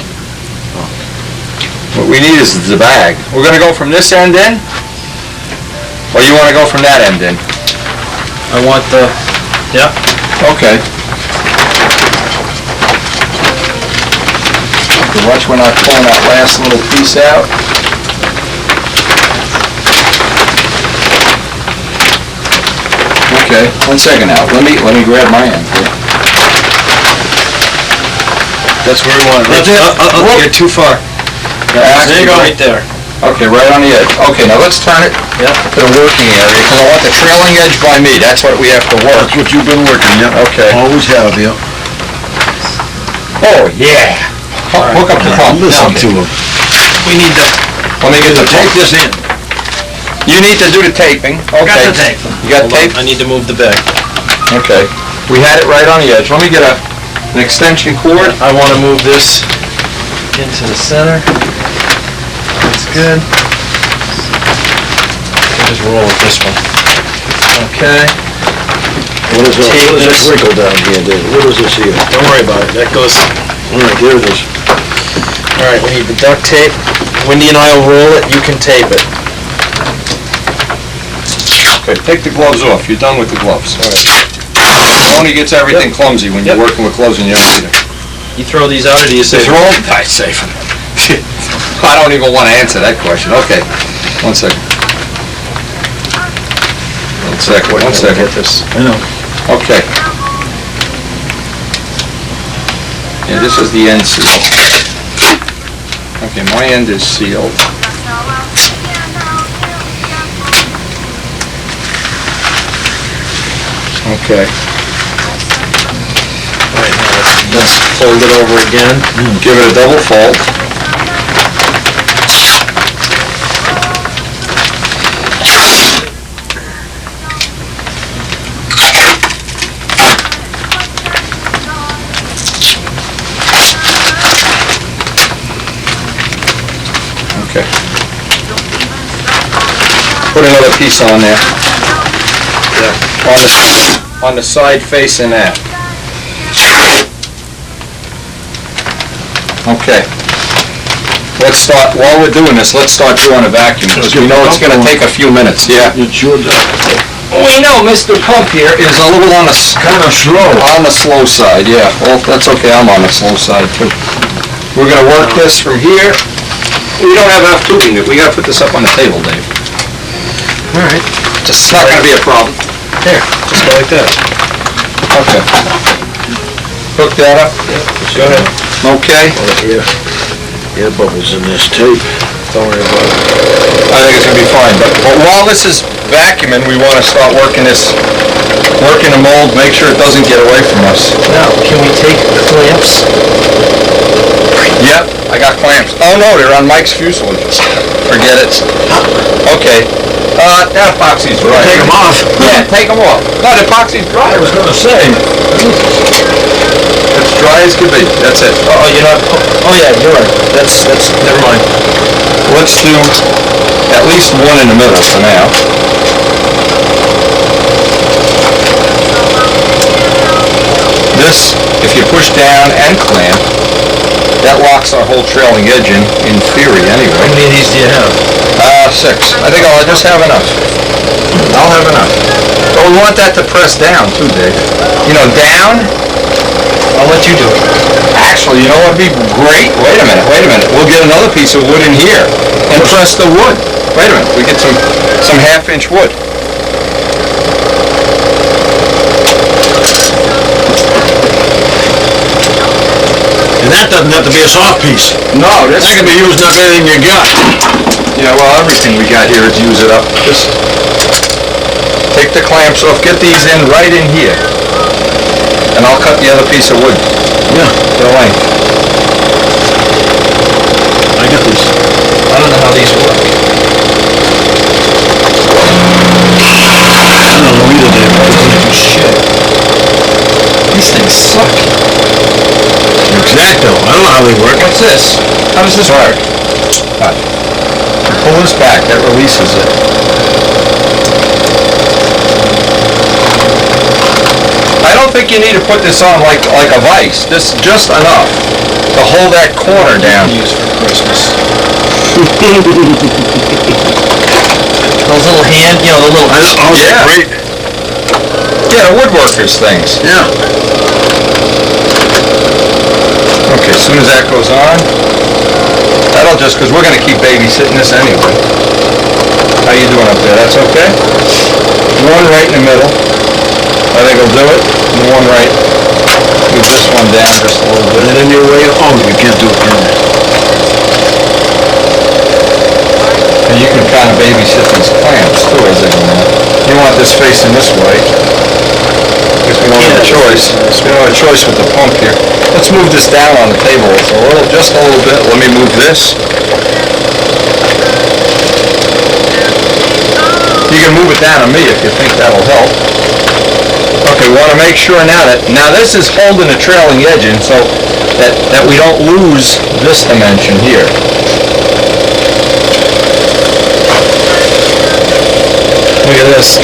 What we need is the bag. We're gonna go from this end in? Or you wanna go from that end in? I want the, Okay. Watch we're not pulling that last little piece out. Okay, 1 second now. Let me grab my end here. that's where we want it. That's it. You're too far. There you go. Right there. Okay, right on the edge. Okay, now let's turn it Yep. to the working area, because I want the trailing edge by me. That's what we have to work. That's what you've been working, yeah. Okay. Always have, yeah. Oh, yeah. Hook up the pump. Listen to Okay. him. We need the, Let me get the Take tape. this in. You need to do the taping. Okay. Got the tape. You got hold on, tape? I need to move the bag. Okay. We had it right on the edge. Let me get an extension cord. I want to move this into the center. That's good. I'll just roll with this one. Okay. What is Take this this. wrinkle down here, David? What is this here? Don't worry about it. That goes. All right, there it is. All right, we need the duct tape. Wendy and I will roll it. You can tape it. Okay, take the gloves off. You're done with the gloves. All right. Tony gets everything clumsy when you're Yep. working with gloves and you don't need them. You throw these out, or do you say? Throw them? I save them. I don't even want to answer that question. Okay, 1 second. 1 second, 1 second. Get this. I know. Okay. Yeah, this is the end seal. Okay, my end is sealed. Okay. All right, now let's fold it over again. Give it a double fold. Okay. Put another piece on there. On the side facing that. Okay. Let's start, while we're doing this, let's start doing a vacuum, because we know it's gonna take a few minutes, yeah. It's your job. We know Mr. Pump here is a little on the kind of slow. On the slow side, yeah. Well, that's okay, I'm on the slow side too. We're gonna work this from here. We don't have enough tubing, we gotta put this up on the table, Dave. All right. It's not gonna be a problem. There, just go like that. Okay. Hook that up. Go ahead. Okay. Air bubbles in this tape. Don't worry about it. I think it's gonna be fine, but while this is vacuuming, we wanna start working the mold, make sure it doesn't get away from us. Now, can we take clamps? Yep, I got clamps. Oh no, they're on Mike's fuselage. Forget it. Okay. That epoxy's dry. Take them off. Yeah, take them off. No, the epoxy's dry. I was gonna say. It's dry as can be. That's it. Oh, you're not, oh yeah, you're right. That's, never mind. Let's do at least one in the middle for now. This, if you push down and clamp, that locks our whole trailing edge in theory anyway. How many of these do you have? 6. I think I'll just have enough. I'll have enough. But we want that to press down too, Dave. You know, down. I'll let you do it. Actually, you know what would be great? Wait a minute. We'll get another piece of wood in here and press the wood. Wait a minute. We get some half-inch wood. And that doesn't have to be a soft piece. No, That can be used up anything you got. Yeah, well, everything we got here is use it up. Just take the clamps off, get these in right in here. And I'll cut the other piece of wood. Yeah. The length. I got these. I don't know how these work. I don't know either, Dave. Shit. These things suck. Exacto. I don't know how they work. What's this? How does this work? You pull this back, that releases it. I don't think you need to put this on like a vise. This just enough to hold that corner down. Use for Christmas. Those little hand, you know, the little... Yeah. Great. Yeah, the woodworkers things. Yeah. Okay, as soon as that goes on, that'll just, because we're going to keep babysitting this anyway. How you doing up there? That's okay? One right in the middle. I think will do it. And one right. Move this one down just a little bit. And then your way, oh, you can't do it, can you? And you can kind of babysit these clamps too as they go on. You want this facing this way. Because we don't have a choice. We don't have a choice with the pump here. Let's move this down on the table just a little bit. Let me move this. You can move it down on me if you think that'll help. Okay, we want to make sure now this is holding the trailing edge in so that we don't lose this dimension here. Look at this.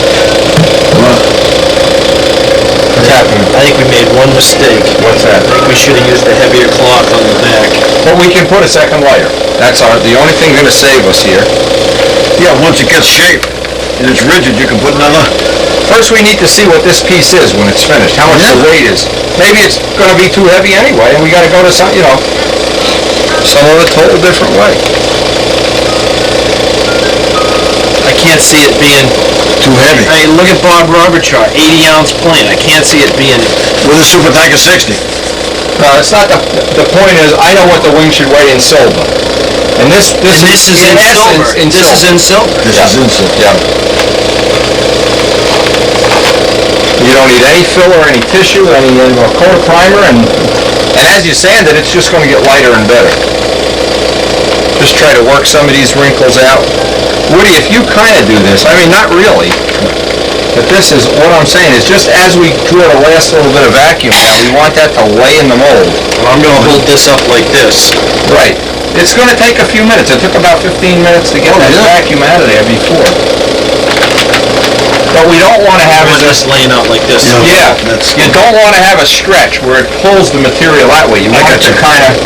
What's happening? I think we made one mistake. What's that? I think we should have used the heavier cloth on the back. But we can put a second layer. That's the only thing going to save us here. Yeah, once it gets shaped and it's rigid, you can put another... First we need to see what this piece is when it's finished, how much the weight is. Maybe it's going to be too heavy anyway, and we got to go to some other total different way. I can't see it being Too heavy. I mean, look at Bob Roberts' 80-ounce plane. I can't see it being... With a Super Tiger 60. No, it's not the point is, I know what the wing should weigh in silver. And this And this is in silver. This is in silver. This is in silver. Yeah. You don't need any filler, any tissue, any coat of primer, and as you sand it, it's just going to get lighter and better. Just try to work some of these wrinkles out. Woody, if you kind of do this, I mean, not really, but this is, what I'm saying is just as we do the last little bit of vacuum now, we want that to lay in the mold. Well, I'm going to hold this up like this. Right. It's going to take a few minutes. It took about 15 minutes to get that vacuum out of there before. But we don't want to have I want it... this laying out like this. Yeah, you don't want to have a stretch where it pulls the material that way. You want it to kind of...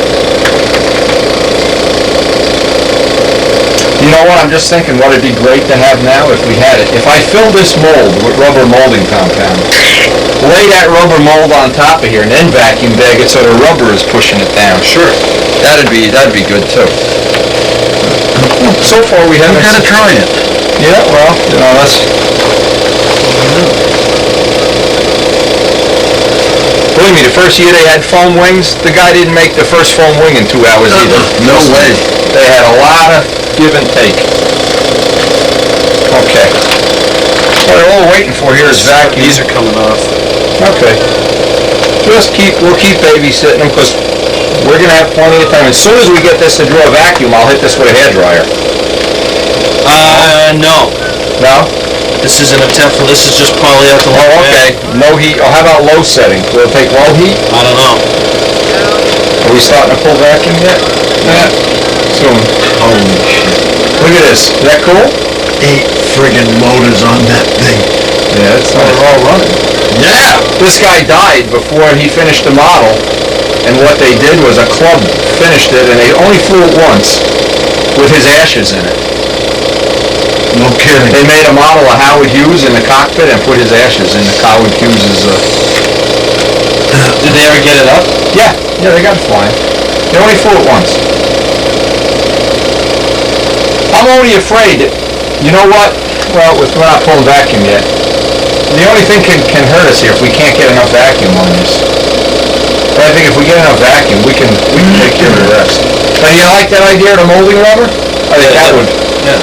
You know know what, I'm just thinking what it'd be great to have now if we had it. If I fill this mold with rubber molding compound, lay that rubber mold on top of here and then vacuum bag it so the rubber is pushing it down. Sure. That'd be good too. So far we haven't... We gotta try it. Yeah, well, that's... Believe me, the first year they had foam wings, the guy didn't make the first foam wing in 2 hours either. No way. They had a lot of give and take. Okay. All we're waiting for here is vacuum. These are coming off. Okay. We'll keep babysitting them because we're going to have plenty of time. As soon as we get this to draw a vacuum, I'll hit this with a hairdryer. No. No? This isn't a Teflon, this is just polyethylene. Oh, okay. No heat. Oh, how about low setting? Will it take low heat? I don't know. Are we starting to pull vacuum yet? Yeah. Soon. Holy shit. Look at this. Is that cool? 8 friggin' motors on that thing. Yeah, it's not all running. Yeah! This guy died before he finished the model, and what they did was a club finished it, and they only flew it once with his ashes in it. No kidding. They made a model of Howard Hughes in the cockpit and put his ashes in the Howard Hughes's... Did they ever get it up? Yeah, they got it flying. They only flew it once. I'm only afraid that, you know what? Well, we're not pulling vacuum yet. The only thing can hurt us here if we can't get enough vacuum on this. But I think if we get enough vacuum, we can take care of the rest. Now, you like that idea of the molding rubber? I think that would... Yeah.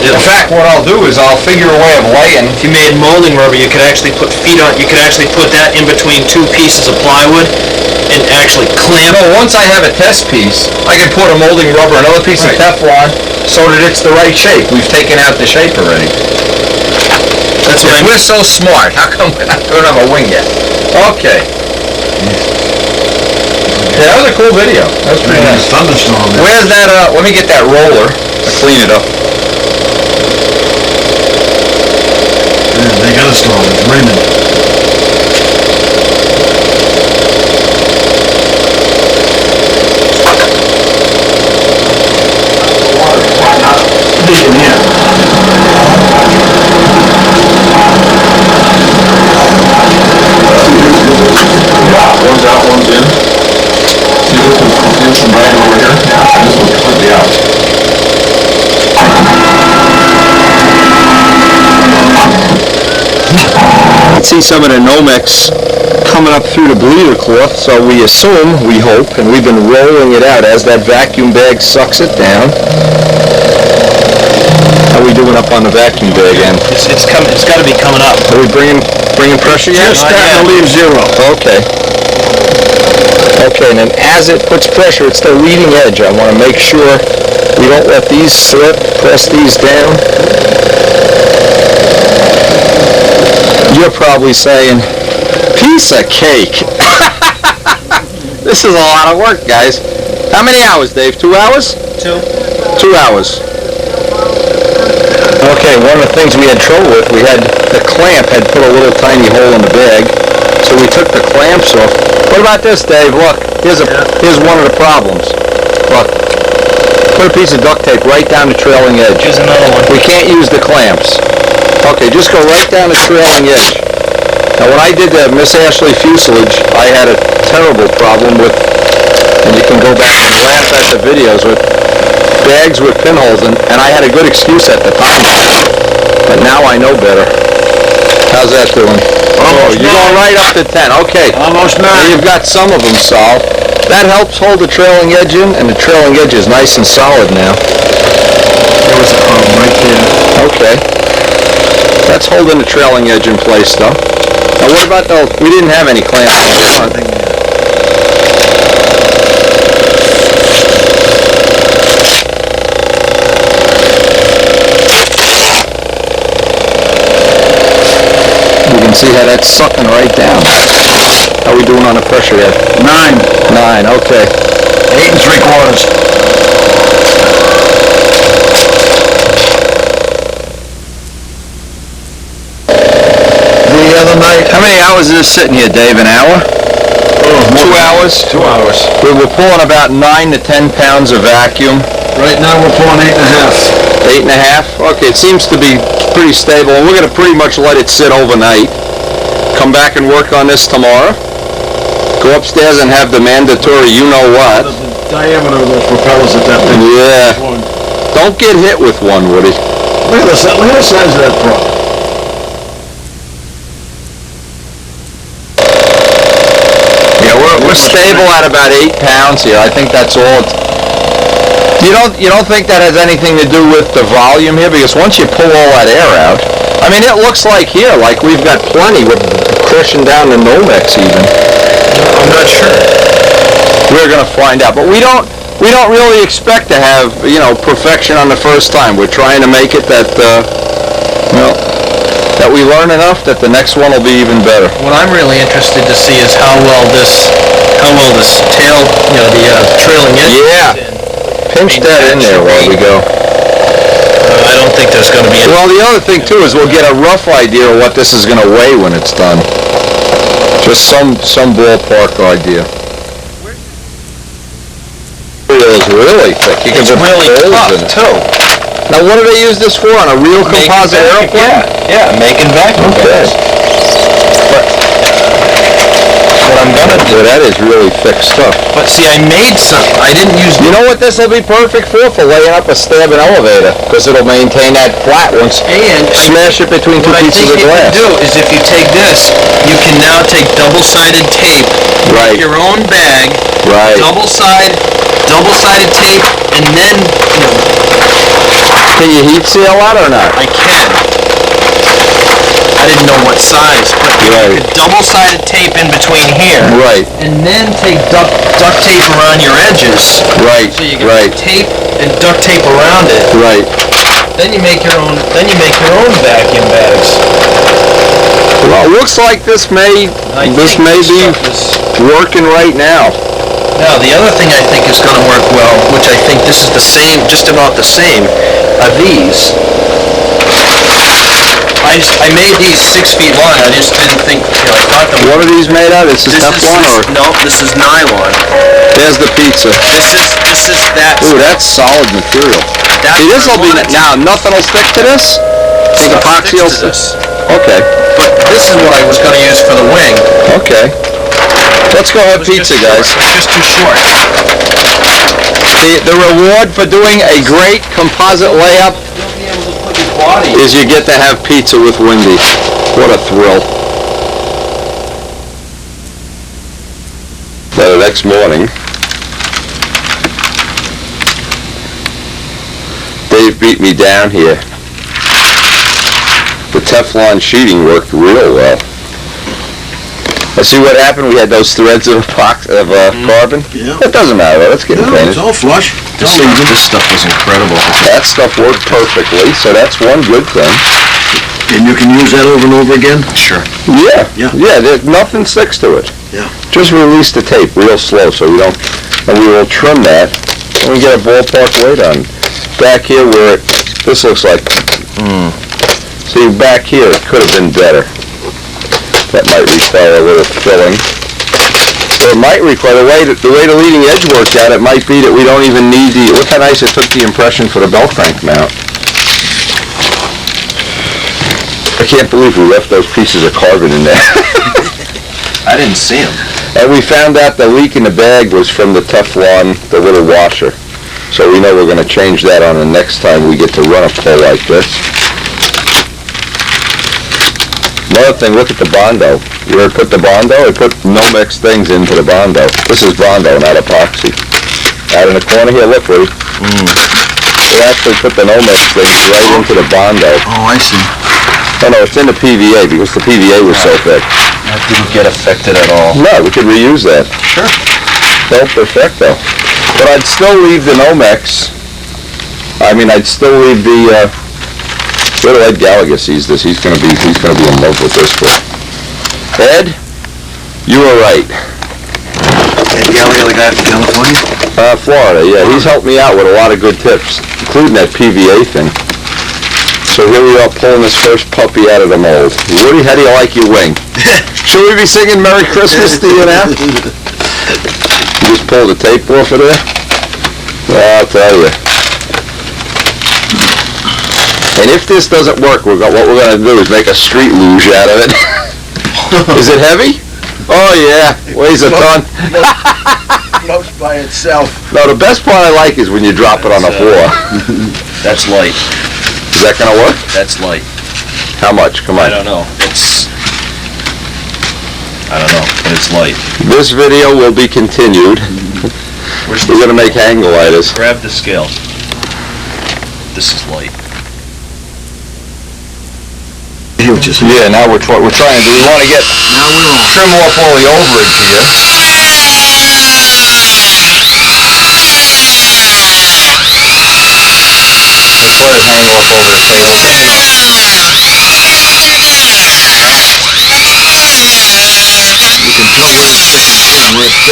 In fact, what I'll do is I'll figure a way of laying. If you made molding rubber, you could actually put feet on, you could actually put that in between 2 pieces of plywood and actually clamp. No, once I have a test piece, I can put a molding rubber, another piece of Teflon, so that it's the right shape. We've taken out the shape already. That's what I mean. We're so smart. How come we don't have a wing yet? Okay. Yeah, that was a cool video. That was pretty nice. Thunderstorm. Where's that, let me get that roller to clean it up. Yeah, they got a storm. It's raining. One's out, one's in. See this one right over here? Yeah. And this one's completely out. See some of the Nomex coming up through the bleeder cloth, so we assume, we hope, and we've been rolling it out as that vacuum bag sucks it down. How are we doing up on the vacuum bag end? It's got to be coming up. Are we bringing pressure yet? Just starting to leave 0. Okay. Okay, and then as it puts pressure, it's the leading edge. I want to make sure we don't let these slip, press these down. You're probably saying, piece of cake. This is a lot of work, guys. How many hours, Dave? 2 hours? 2. 2 hours. Okay, one of the things we had trouble with, the clamp had put a little tiny hole in the bag, so we took the clamps off. What about this, Dave? Look, here's one of the problems. Look, put a piece of duct tape right down the trailing edge. Here's another one. We can't use the clamps. Okay, just go right down the trailing edge. Now, when I did the Miss Ashley fuselage, I had a terrible problem with, and you can go back and laugh at the videos, with bags with pinholes, and I had a good excuse at the time, but now I know better. How's that doing? Oh, you're going right up to 10. Okay. Almost 9. Now you've got some of them solved. That helps hold the trailing edge in, and the trailing edge is nice and solid now. There was a problem right there. Okay. That's holding the trailing edge in place, though. Now what about the, we didn't have any clamps in the front. You can see how that's sucking right down. How are we doing on the pressure there? 9. 9, okay. 8 3/4. The other night, How many hours is this sitting here, Dave? An hour? 2 hours? 2 hours. We're pulling about 9 to 10 pounds of vacuum. Right now, we're pulling 8.5. 8.5? Okay, it seems to be pretty stable, and we're gonna pretty much let it sit overnight. Come back and work on this tomorrow. Go upstairs and have the mandatory you-know-what. The diameter of those propellers at that thing. Yeah. Don't get hit with one, Woody. Look at the size of that prop. Yeah, we're stable at about 8 pounds here. I think that's all. You don't think that has anything to do with the volume here? Because once you pull all that air out, I mean, it looks like here, like we've got plenty with crushing down the Nomex even. I'm not sure. We're gonna find out, but we don't really expect to have, perfection on the first time. We're trying to make it that, that we learn enough that the next one will be even better. What I'm really interested to see is how well this tail, the trailing edge. Yeah. Pinch that in there while we go. I don't think there's going to be any. Well, the other thing too is we'll get a rough idea of what this is going to weigh when it's done. Just some ballpark idea. It is really thick. You can It's put really holes tough in it. too. Now, what do they use this for? On a real composite airplane? Yeah, making vacuum bags. But what I'm gonna do. Boy, that is really thick stuff. But see, I made some. I didn't use. You know what this will be perfect for? For laying up a stabbing elevator, because it'll maintain that flat once. And Smash it between two what I pieces think of you glass. can do is if you take this, you can now take double-sided tape, Right. your own bag, Right. double-sided tape, and then Can you heat seal that or not? I can. I didn't know what size, but Right. you could double-sided tape in between here, Right. and then take duct tape around your edges. Right. So you can Right. tape and duct tape around it. Right. Then you make your own. Then you make your own vacuum bags. Well, it looks like this may I be think this stuff is- working right now. Now, the other thing I think is going to work well, which I think this is the same, just about the same, are these. I made these 6 feet long. I just didn't think, I thought them. What are these made out of? This is Teflon or? No, this is nylon. There's the pizza. This is that. Ooh, that's solid material. That's See, this will be, what I wanted to- now, nothing will stick to this? Think Stuff epoxy will sticks to this. Okay, But this is what I was going to use for the wing. okay. Let's go have It was pizza, just guys. short. It's just too short. The reward for doing a great composite layup You'll be able to put your body. is you get to have pizza with Wendy. What a thrill. Now, the next morning, Dave beat me down here. The Teflon sheeting worked real well. Let's see what happened. We had those threads of carbon. Yeah. It doesn't matter. Let's get it No, painted. it's all flush. This stuff was incredible. That stuff worked perfectly, so that's one good thing. And you can use that over and over again? Sure. Yeah. Yeah. Nothing sticks to it. Yeah. Just release the tape real slow so we don't, and we will trim that and we get a ballpark weight on. Back here where this looks like, see back here it could have been better. That might require a little filling. Or it might require, the way the leading edge worked out, it might be that we don't even need the, look how nice it took the impression for the belt crank mount. I can't believe we left those pieces of carbon in there. I didn't see them. And we found out the leak in the bag was from the Teflon, the little washer. So we know we're going to change that on the next time we get to run a pull like this. Another thing, look at the Bondo. You ever put the Bondo? I put Nomex things into the Bondo. This is Bondo, not epoxy. Out in the corner here, look, Woody. We actually put the Nomex things right into the Bondo. Oh, I see. Oh no, it's in the PVA because the PVA was so thick. That didn't get affected at all. No, we could reuse that. Sure. No, perfecto. But I'd still leave the Nomex. I mean, I'd still leave the, where do Ed Gallagher sees this? He's gonna be in love with this one. Ed, you were right. Ed Gallagher, the guy from California? Florida, yeah. He's helped me out with a lot of good tips, including that PVA thing. So here we are pulling this first puppy out of the mold. Woody, how do you like your wing? Should we be singing Merry Christmas to you now? You just pull the tape off of there? Well, I'll tell you. And if this doesn't work, what we're gonna do is make a street luge out of it. Is it heavy? Oh yeah, weighs a ton. Floats by itself. No, the best part I like is when you drop it on the floor. That's light. Is that gonna work? That's light. How much? Come on. I don't know. I don't know, but it's light. This video will be continued. We're gonna make hang gliders. Grab the scale. This is light. I hear what you're saying. Yeah, now we're trying to do. We want to get trim off all the overage here. Let's let it hang off over the table.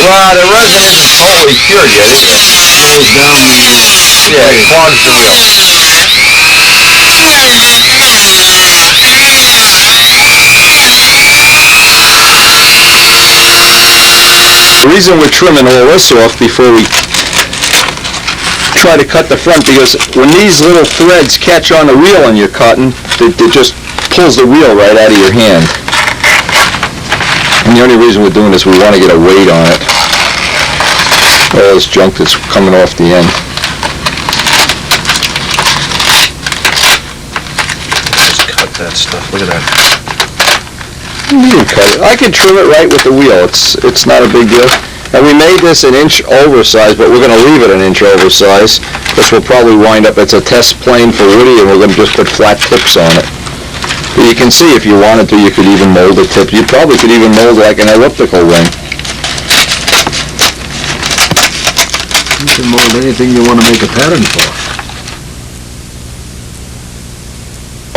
Well, the resin isn't totally cured yet, is it? Goes down the Yeah, it clogs the reel. The reason we're trimming all this off before we try to cut the front, because when these little threads catch on the reel and you're cutting, it just pulls the reel right out of your hand. And the only reason we're doing this, we want to get a weight on it. All this junk that's coming off the end. Just cut that stuff. Look at that. You can cut it. I can trim it right with the wheel. It's not a big deal. And we made this an inch oversized, but we're going to leave it an inch oversized, because we'll probably wind up, it's a test plane for Woody, and we're going to just put flat tips on it. But you can see if you wanted to, you could even mold the tip. You probably could even mold like an elliptical ring. You can mold anything you want to make a pattern for.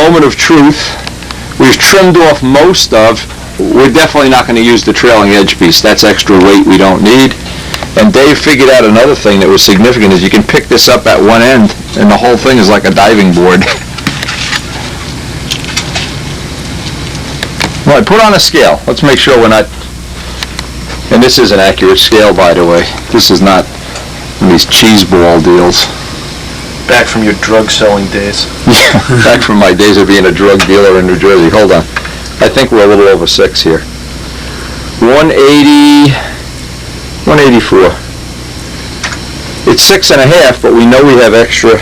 Moment of truth. We've trimmed off most of. We're definitely not going to use the trailing edge piece. That's extra weight we don't need. And Dave figured out another thing that was significant is you can pick this up at one end and the whole thing is like a diving board. All right, put on a scale. Let's make sure we're not, and this is an accurate scale, by the way. This is not these cheese ball deals. Back from your drug selling days. Yeah, back from my days of being a drug dealer in New Jersey. Hold on. I think we're a little over 6 here. 180, 184. It's 6.5, but we know we have extra.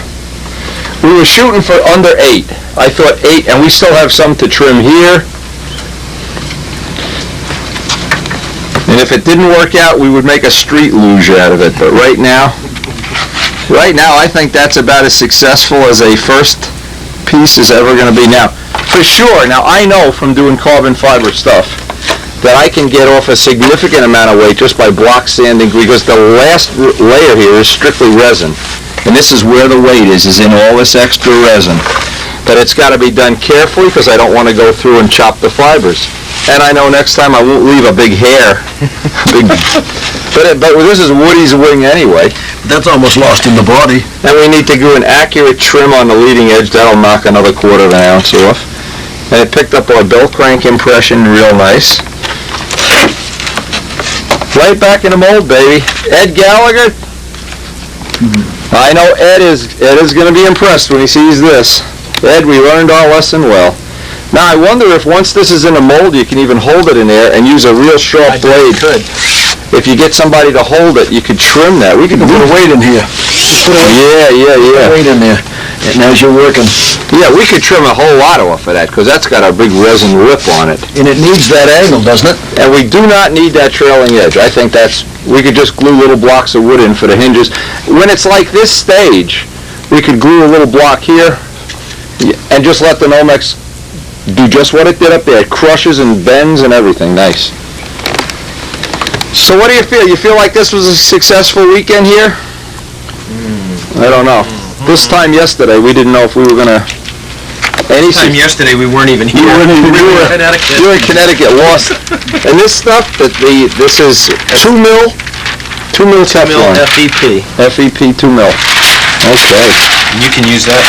We were shooting for under 8. I thought 8, and we still have some to trim here. And if it didn't work out, we would make a street luge out of it. But right now, I think that's about as successful as a first piece is ever going to be. Now, for sure, now I know from doing carbon fiber stuff that I can get off a significant amount of weight just by block sanding, because the last layer here is strictly resin. And this is where the weight is in all this extra resin. But it's got to be done carefully because I don't want to go through and chop the fibers. And I know next time I won't leave a big hair. But this is Woody's wing anyway. That's almost lost in the body. And we need to do an accurate trim on the leading edge. That'll knock another 1/4 ounce off. And it picked up our bell crank impression real nice. Right back in the mold, baby. Ed Gallagher. I know Ed is going to be impressed when he sees this. Ed, we learned our lesson well. Now I wonder if once this is in a mold, you can even hold it in there and use a real sharp blade. If you get somebody to hold it, you could trim that. We could Put a weight in here. Put a weight in there. And as you're working. Yeah, we could trim a whole lot off of that because that's got a big resin lip on it. And it needs that angle, doesn't it? And we do not need that trailing edge. I think we could just glue little blocks of wood in for the hinges. When it's like this stage, we could glue a little block here and just let the Nomex do just what it did up there. It crushes and bends and everything. Nice. So what do you feel? You feel like this was a successful weekend here? I don't know. This time yesterday, we didn't know if we were going to... Yesterday, we weren't even here. You were in Connecticut. You were in Connecticut, lost. And this stuff, this is 2 mil Teflon. FEP. FEP 2 mil. Okay. You can use that.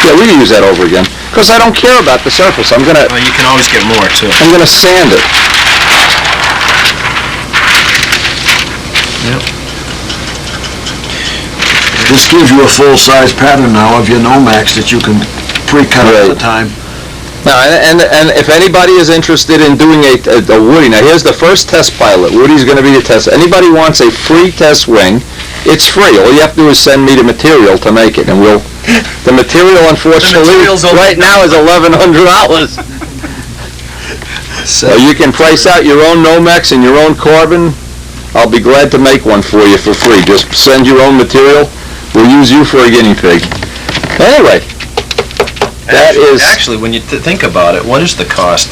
Yeah, we can use that over again. Because I don't care about the surface. Well, you can always get more, too. I'm going to sand it. Yep. This gives you a full-size pattern now of your Nomex that you can pre-cut at the Right. time. Now, and if anybody is interested in doing a Woody, now here's the first test pilot. Woody's going to be the test. Anybody wants a free test wing, it's free. All you have to do is send me the material to make it, and the material, unfortunately, material's over- right now is $1,100. So you can price out your own Nomex and your own carbon. I'll be glad to make one for you for free. Just send your own material. We'll use you for a guinea pig. Anyway, that is... Actually, when you think about it, what is the cost?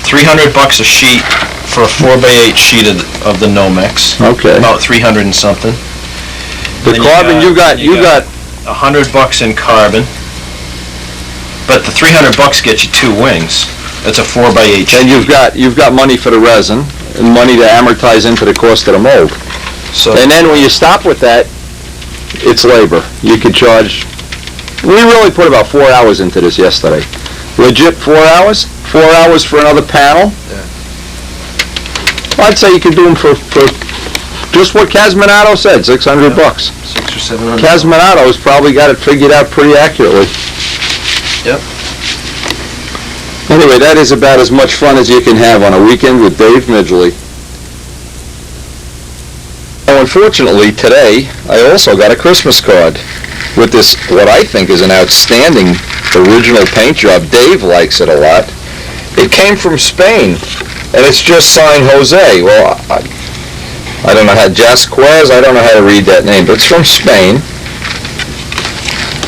$300 a sheet for a 4x8 sheet of the Nomex. Okay. About 300 and something. The Then carbon, you got $100 in carbon. But the $300 gets you 2 wings. That's a 4x8 sheet. and you've got money for the resin and money to amortize into the cost of the mold. So And then when you stop with that, it's labor. You could charge... We really put about 4 hours into this yesterday. Legit 4 hours? 4 hours for another panel? I'd say you could do them for just what Casminato said, $600. $600 or $700. Casminato's probably got it figured out pretty accurately. Yep. Anyway, that is about as much fun as you can have on a weekend with Dave Midgley. Now, unfortunately, today, I also got a Christmas card with this, what I think is an outstanding original paint job. Dave likes it a lot. It came from Spain, and it's just signed Jose. Well, I don't know how, Jasquez, I don't know how to read that name, but it's from Spain.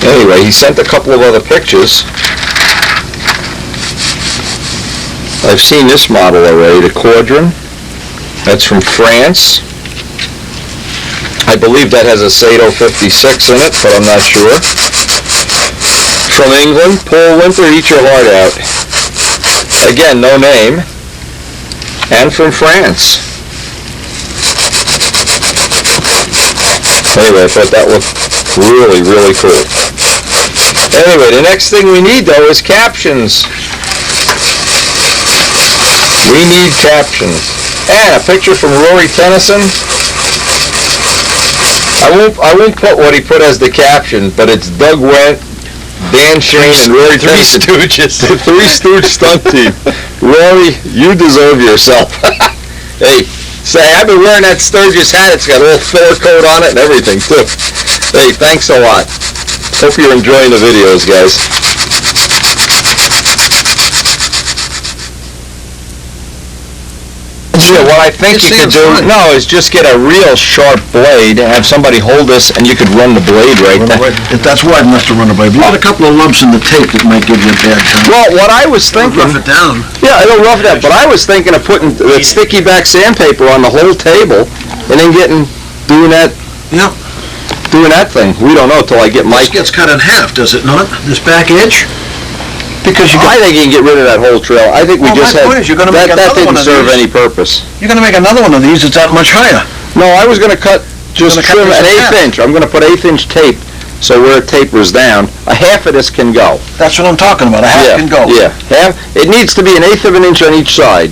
Anyway, he sent a couple of other pictures. I've seen this model already, the Quadron. That's from France. I believe that has a Sato 56 in it, but I'm not sure. From England, Paul Winter, eat your heart out. Again, no name. And from France. Anyway, I thought that looked really, really cool. Anyway, the next thing we need, though, is captions. We need captions. And a picture from Rory Tennyson. I won't put what he put as the caption, but it's Doug Wendt, Dan Shane, and Rory Tennyson. Stooges. The Three Stooge stunt team. Rory, you deserve yourself. Hey, say, I've been wearing that Sturgis hat. It's got a little filler coat on it and everything, too. Hey, thanks a lot. Hope you're enjoying the videos, guys. Yeah, what I think you could do, is just get a real sharp blade and have somebody hold this, and you could run the blade right there. If that's wide enough to run a blade. You got a couple of lumps in the tape that might give you a bad time. Well, what I was thinking... Rough it down. Yeah, it'll rough it up, but I was thinking of putting that sticky back sandpaper on the whole table, and then doing that thing. We don't know till I get This Mike. gets cut in half, does it not? This back edge? Because you I think you can get rid of that whole trail. I think we Well, just my had... point is you're gonna make that another one didn't of serve these. any purpose. You're gonna make another one of these that's that much higher. No, I was gonna just gonna cut trim this an in half. 1/8 inch. I'm gonna put 1/8 inch tape, so where it tapers down, a half of this can go. That's what I'm talking about. A half can go. Yeah, half. It needs to be an 1/8 of an inch on each side.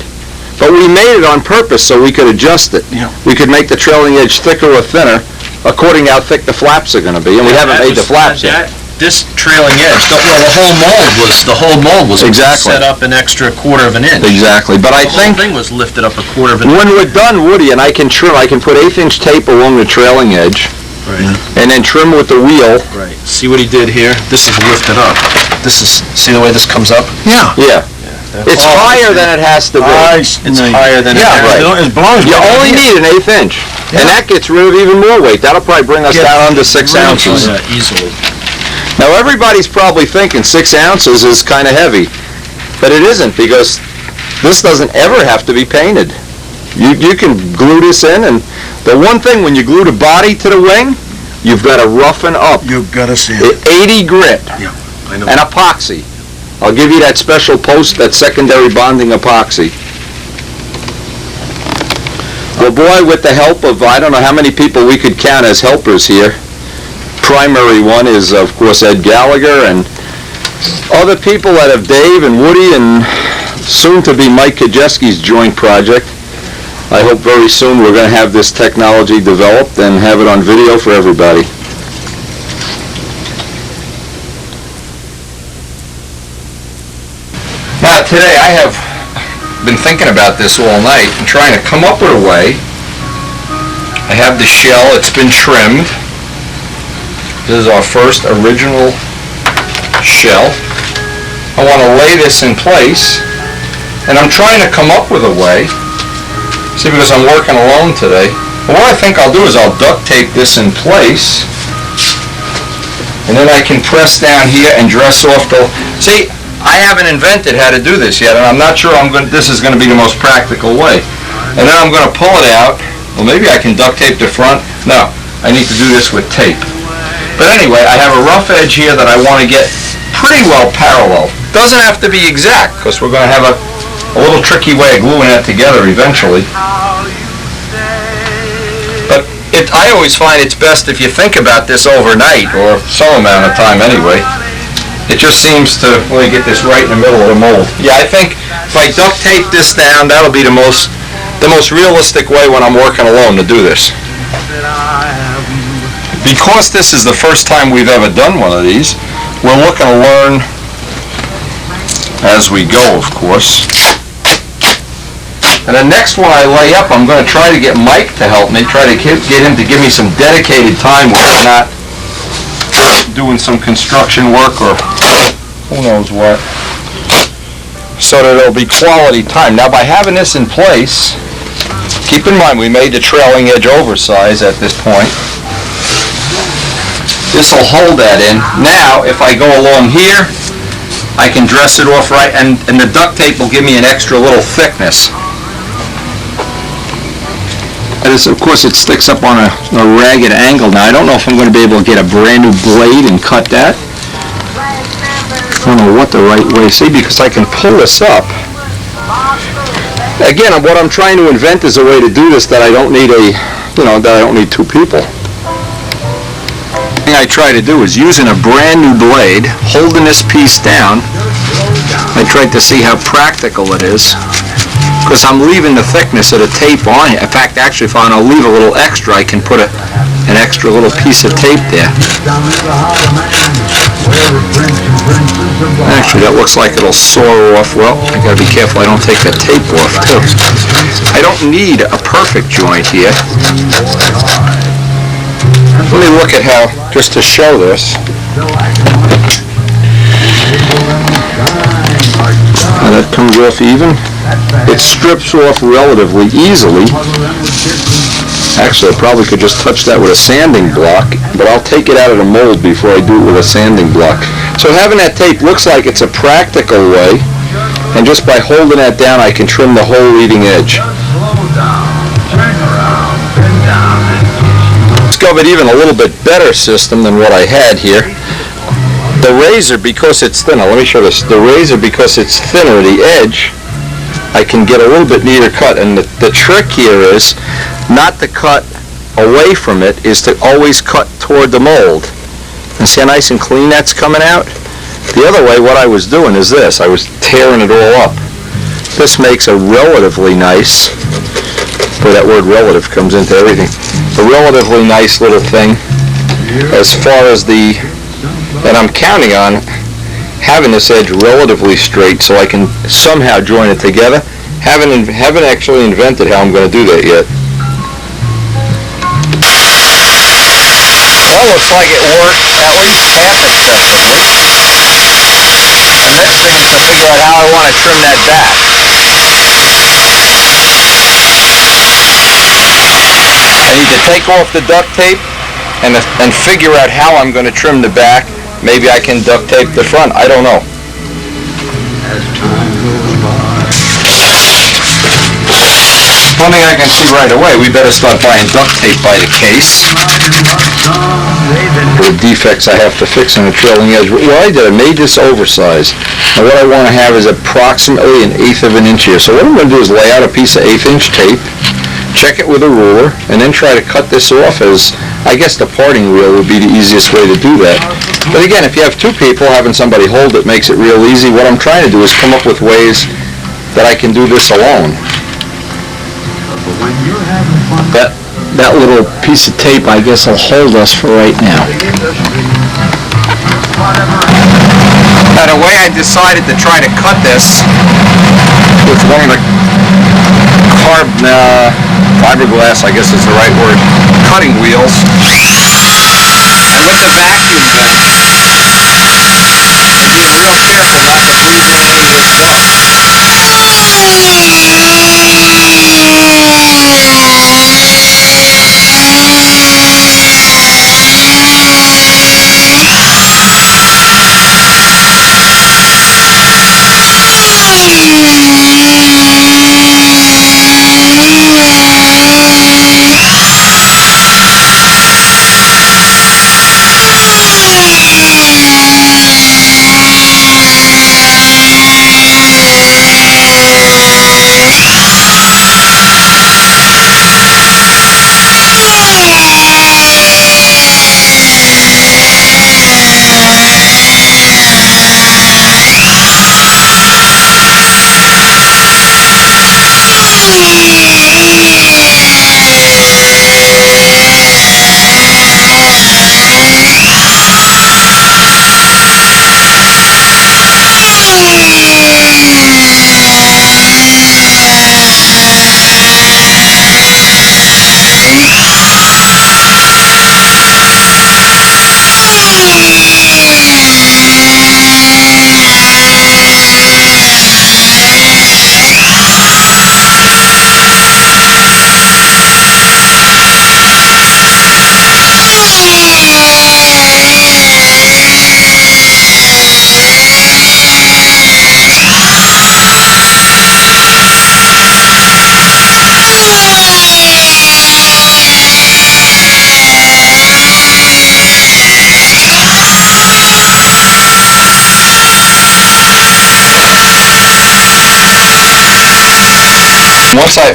But we made it on purpose so we could adjust it. Yeah. We could make the trailing edge thicker or thinner according to how thick the flaps are going to be, and we haven't made the flaps yet. This trailing edge, the whole mold was Exactly. set up an extra 1/4 of an inch. Exactly, but I The whole think thing was lifted up a 1/4 of an inch. when we're done, Woody, and I can trim, I can put 1/8 inch tape along the trailing edge, Right. and then trim with the wheel. Right. See what he did here? This is lifted up. See the way this comes up? Yeah. Yeah. It's higher than it has to be. It's higher than it Yeah, has. right. It belongs You right only here. need an 1/8 inch, and that gets rid of even more weight. That'll probably bring us down under 6 ounces. Yeah, easily. Now everybody's probably thinking 6 ounces is kind of heavy, but it isn't, because this doesn't ever have to be painted. You can glue this in, and the one thing when you glue the body to the wing, you've got to roughen up. You've got to see it. 80 grit I know. and epoxy. I'll give you that special post, that secondary bonding epoxy. Well, boy, with the help of, I don't know how many people we could count as helpers here. Primary one is, of course, Ed Gallagher, and other people that have Dave and Woody and soon to be Mike Kajeski's joint project. I hope very soon we're going to have this technology developed and have it on video for everybody. Now today I have been thinking about this all night and trying to come up with a way. I have the shell, it's been trimmed. This is our first original shell. I want to lay this in place, and I'm trying to come up with a way. See, because I'm working alone today. But what I think I'll do is I'll duct tape this in place, and then I can press down here and dress off the... See, I haven't invented how to do this yet, and I'm not sure this is going to be the most practical way. And then I'm going to pull it out. Well, maybe I can duct tape the front. No, I need to do this with tape. But anyway, I have a rough edge here that I want to get pretty well parallel. Doesn't have to be exact, because we're going to have a little tricky way of gluing it together eventually. But I always find it's best if you think about this overnight, or some amount of time anyway. It just seems to really get this right in the middle of the mold. Yeah, I think if I duct tape this down, that'll be the most realistic way when I'm working alone to do this. Because this is the first time we've ever done one of these, we're looking to learn as we go, of course. And the next one I lay up, I'm going to try to get Mike to help me, try to get him to give me some dedicated time where I'm not doing some construction work or who knows what, so that it'll be quality time. Now, by having this in place, keep in mind we made the trailing edge oversize at this point. This will hold that in. Now, if I go along here, I can dress it off right, and the duct tape will give me an extra little thickness. Of course, it sticks up on a ragged angle. Now, I don't know if I'm going to be able to get a brand new blade and cut that. I don't know what the right way. See, because I can pull this up. Again, what I'm trying to invent is a way to do this that I don't need that I don't need two people. The thing I try to do is using a brand new blade, holding this piece down. I tried to see how practical it is, because I'm leaving the thickness of the tape on it. In fact, actually, if I want to leave a little extra, I can put an extra little piece of tape there. Actually, that looks like it'll saw off. Well, I gotta be careful I don't take that tape off, too. I don't need a perfect joint here. Let me look at how, just to show this. Now that comes off even. It strips off relatively easily. Actually, I probably could just touch that with a sanding block, but I'll take it out of the mold before I do it with a sanding block. So having that tape looks like it's a practical way, and just by holding that down, I can trim the whole leading edge. Discovered even a little bit better system than what I had here. The razor, because it's thinner, let me show this. The razor, because it's thinner, the edge, I can get a little bit neater cut. And the trick here is not to cut away from it, is to always cut toward the mold. And see how nice and clean that's coming out? The other way, what I was doing is this. I was tearing it all up. This makes a relatively nice, boy, that word relative comes into everything, a relatively nice little thing as far as and I'm counting on having this edge relatively straight so I can somehow join it together. Haven't actually invented how I'm going to do that yet. Well, looks like it worked at least half acceptably. The next thing is to figure out how I want to trim that back. I need to take off the duct tape and figure out how I'm going to trim the back. Maybe I can duct tape the front. I don't know. One thing I can see right away, we better start buying duct tape by the case. For the defects I have to fix on the trailing edge. What I did, I made this oversized. Now what I want to have is approximately 1/8 of an inch here. So what I'm going to do is lay out a piece of 1/8 inch tape, check it with a ruler, and then try to cut this off as, I guess the parting reel would be the easiest way to do that. But again, if you have two people, having somebody hold it makes it real easy. What I'm trying to do is come up with ways that I can do this alone. That little piece of tape, I guess, will hold us for right now. Now, the way I decided to try to cut this with one of the fiberglass, I guess is the right word, cutting wheels. And with the vacuum gun, and being real careful not to breathe in any of this dust.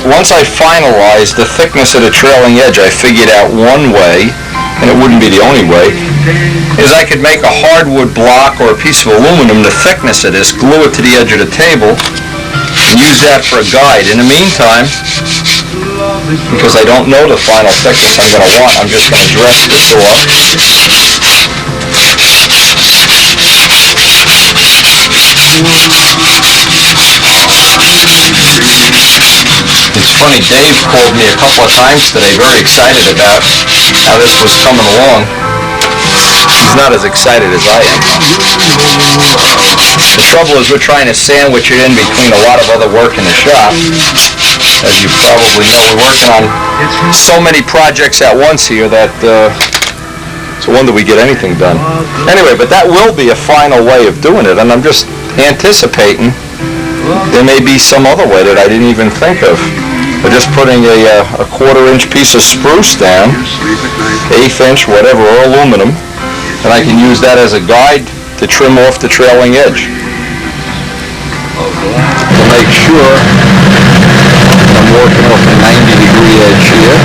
Once I finalized the thickness of the trailing edge, I figured out one way, and it wouldn't be the only way, is I could make a hardwood block or a piece of aluminum, the thickness of this, glue it to the edge of the table, and use that for a guide. In the meantime, because I don't know the final thickness I'm going to want, I'm just going to dress this off. It's funny, Dave called me a couple of times today, very excited about how this was coming along. He's not as excited as I am. The trouble is we're trying to sandwich it in between a lot of other work in the shop. As you probably know, we're working on so many projects at once here that it's a wonder we get anything done. Anyway, but that will be a final way of doing it, and I'm just anticipating there may be some other way that I didn't even think of. Or just putting a quarter-inch piece of spruce down, 1/8 inch, whatever, or aluminum, and I can use that as a guide to trim off the trailing edge. To make sure I'm working off a 90-degree edge here.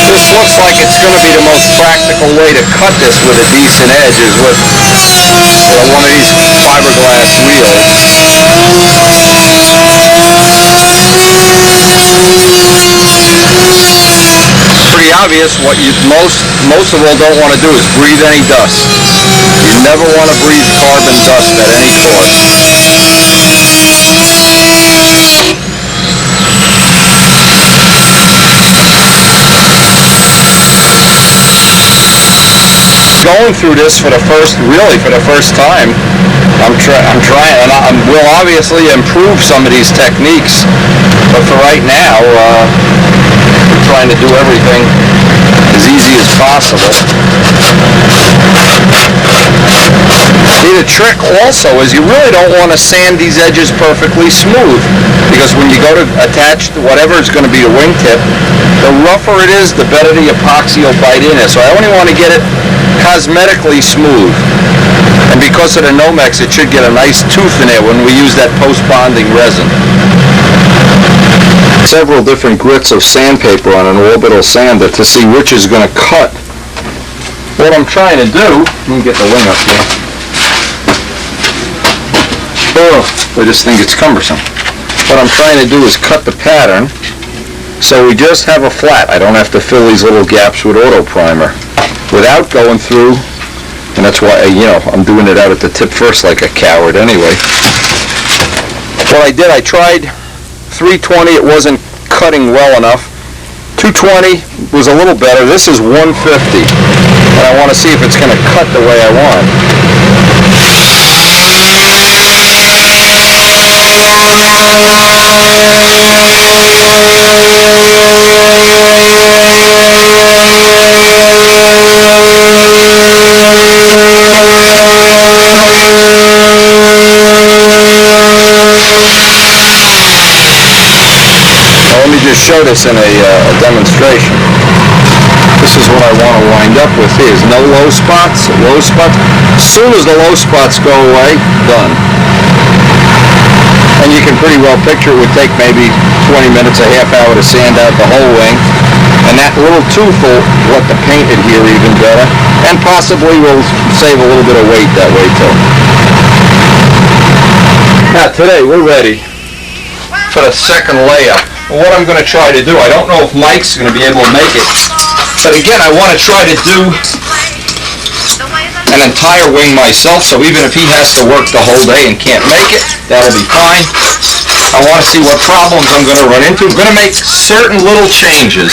This looks like it's going to be the most practical way to cut this with a decent edge is with one of these fiberglass reels. It's pretty obvious what you most of all don't want to do is breathe any dust. You never want to breathe carbon dust at any cost. Going through this for the first time, I'm trying, and we'll obviously improve some of these techniques, but for right now, we're trying to do everything as easy as possible. See, the trick also is you really don't want to sand these edges perfectly smooth, because when you go to attach whatever is going to be the wingtip, the rougher it is, the better the epoxy will bite in it. So I only want to get it cosmetically smooth. And because of the Nomex, it should get a nice tooth in there when we use that post-bonding resin. Several different grits of sandpaper on an orbital sander to see which is going to cut. What I'm trying to do, let me get the wing up here. Oh, I just think it's cumbersome. What I'm trying to do is cut the pattern So we just have a flat. I don't have to fill these little gaps with auto primer without going through, and that's why, I'm doing it out at the tip first like a coward anyway. What I did, I tried 320, it wasn't cutting well enough. 220 was a little better. This is 150, and I want to see if it's going to cut the way I want. Let me just show this in a demonstration. This is what I want to wind up with. Here's no low spots. Low spots. As soon as the low spots go away, done. And you can pretty well picture it would take maybe 20 minutes, a half hour to sand out the whole wing. And that little tooth will let the paint adhere even better. And possibly will save a little bit of weight that way too. Now today we're ready for the second layup. What I'm going to try to do, I don't know if Mike's going to be able to make it, but again, I want to try to do an entire wing myself, so even if he has to work the whole day and can't make it, that'll be fine. I want to see what problems I'm going to run into. I'm going to make certain little changes.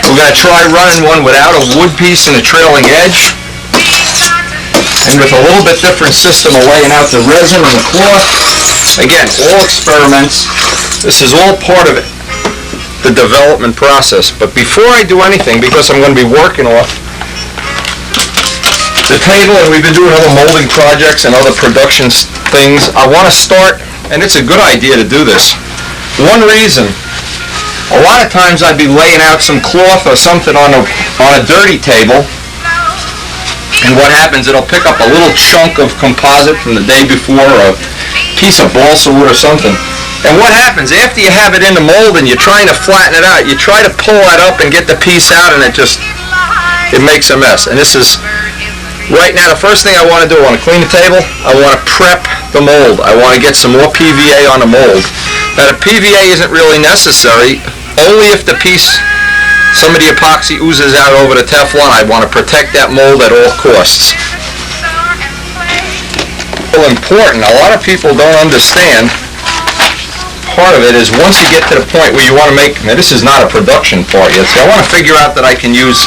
We're going to try running one without a wood piece and a trailing edge, and with a little bit different system of laying out the resin and the cloth. Again, all experiments. This is all part of it, the development process. But before I do anything, because I'm going to be working off the table, and we've been doing other molding projects and other production things, I want to start, and it's a good idea to do this. One reason, a lot of times I'd be laying out some cloth or something on a dirty table, and what happens, it'll pick up a little chunk of composite from the day before, or a piece of balsa wood or something. And what happens, after you have it in the mold and you're trying to flatten it out, you try to pull that up and get the piece out, and it makes a mess. And this is, right now, the first thing I want to do, I want to clean the table, I want to prep the mold. I want to get some more PVA on the mold. Now the PVA isn't really necessary, only if the piece, some of the epoxy oozes out over the Teflon. I want to protect that mold at all costs. Well, important, a lot of people don't understand. Part of it is once you get to the point where you want to make, now this is not a production part yet, so I want to figure out that I can use,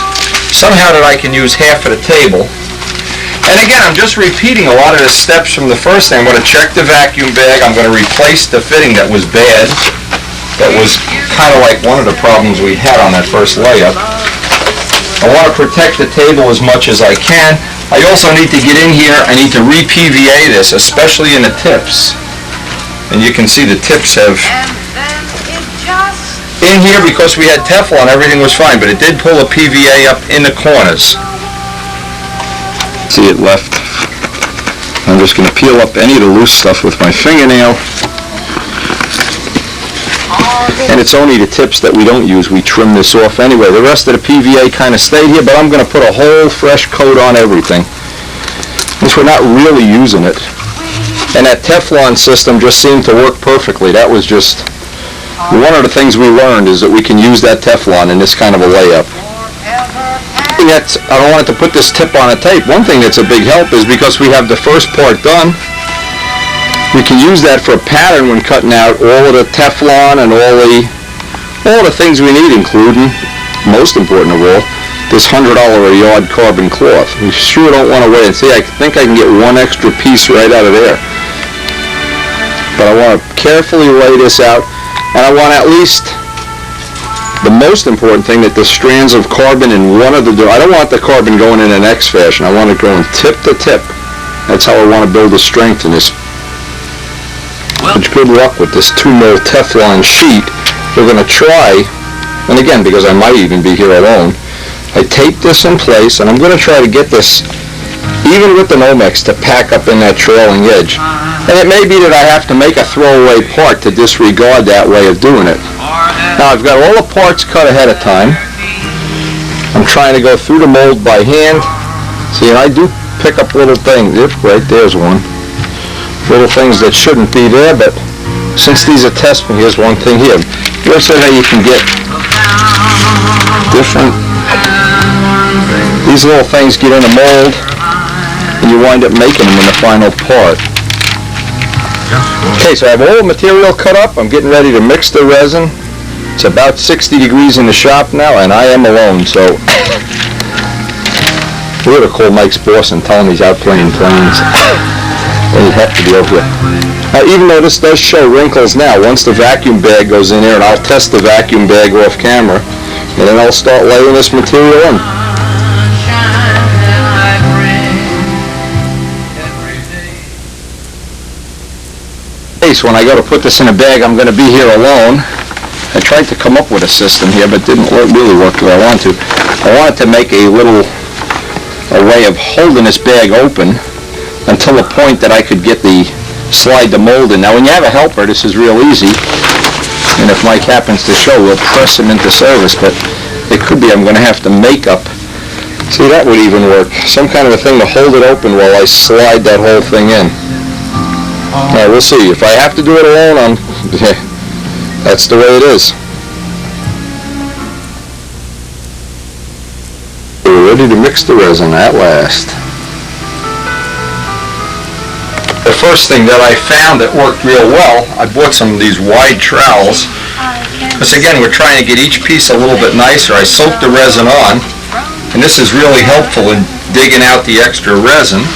somehow that I can use half of the table. And again, I'm just repeating a lot of the steps from the first thing. I'm going to check the vacuum bag, I'm going to replace the fitting that was bad, that was kind of like one of the problems we had on that first layup. I want to protect the table as much as I can. I also need to get in here, I need to re-PVA this, especially in the tips. And you can see the tips have, in here because we had Teflon, everything was fine, but it did pull a PVA up in the corners. See it left. I'm just going to peel up any of the loose stuff with my fingernail. And it's only the tips that we don't use. We trim this off anyway. The rest of the PVA kind of stayed here, but I'm going to put a whole fresh coat on everything, since we're not really using it. And that Teflon system just seemed to work perfectly. That was just one of the things we learned, is that we can use that Teflon in this kind of a layup. And that's, I don't want to put this tip on a tape. One thing that's a big help is because we have the first part done, we can use that for a pattern when cutting out all of the Teflon and all the things we need, including, most important of all, this $100 a yard carbon cloth. We sure don't want to wait and see. I think I can get one extra piece right out of there. But I want to carefully lay this out, and I want at least, the most important thing, that the strands of carbon in one of the, I don't want the carbon going in an X fashion. I want it going tip to tip. That's how I want to build the strength in this. Good luck with this 2 mil Teflon sheet. We're going to try, and again, because I might even be here alone, I tape this in place, and I'm going to try to get this, even with the Nomex, to pack up in that trailing edge. And it may be that I have to make a throwaway part to disregard that way of doing it. Now I've got all the parts cut ahead of time. I'm trying to go through the mold by hand. See, and I do pick up little things. Yep, right there's one. Little things that shouldn't be there, but since these are test, here's one thing here. You ever said how you can get different. These little things get in a mold, and you wind up making them in the final part. Okay, so I have all the material cut up. I'm getting ready to mix the resin. It's about 60 degrees in the shop now, and I am alone, so we're going to call Mike's boss and tell him he's out playing planes. And he'd have to be over here. Now, even though this does show wrinkles now, once the vacuum bag goes in there, and I'll test the vacuum bag off camera, and then I'll start laying this material in. When I go to put this in a bag, I'm going to be here alone. I tried to come up with a system here, but didn't really work the way I wanted to. I wanted to make a way of holding this bag open until the point that I could get slide the mold in. Now, when you have a helper, this is real easy. And if Mike happens to show, we'll press him into service. But it could be I'm going to have to make up. See, that would even work. Some kind of a thing to hold it open while I slide that whole thing in. Now, we'll see. If I have to do it alone, that's the way it is. We're ready to mix the resin at last. The first thing that I found that worked real well, I bought some of these wide trowels. Because again, we're trying to get each piece a little bit nicer. I soaked the resin on, and this is really helpful in digging out the extra resin.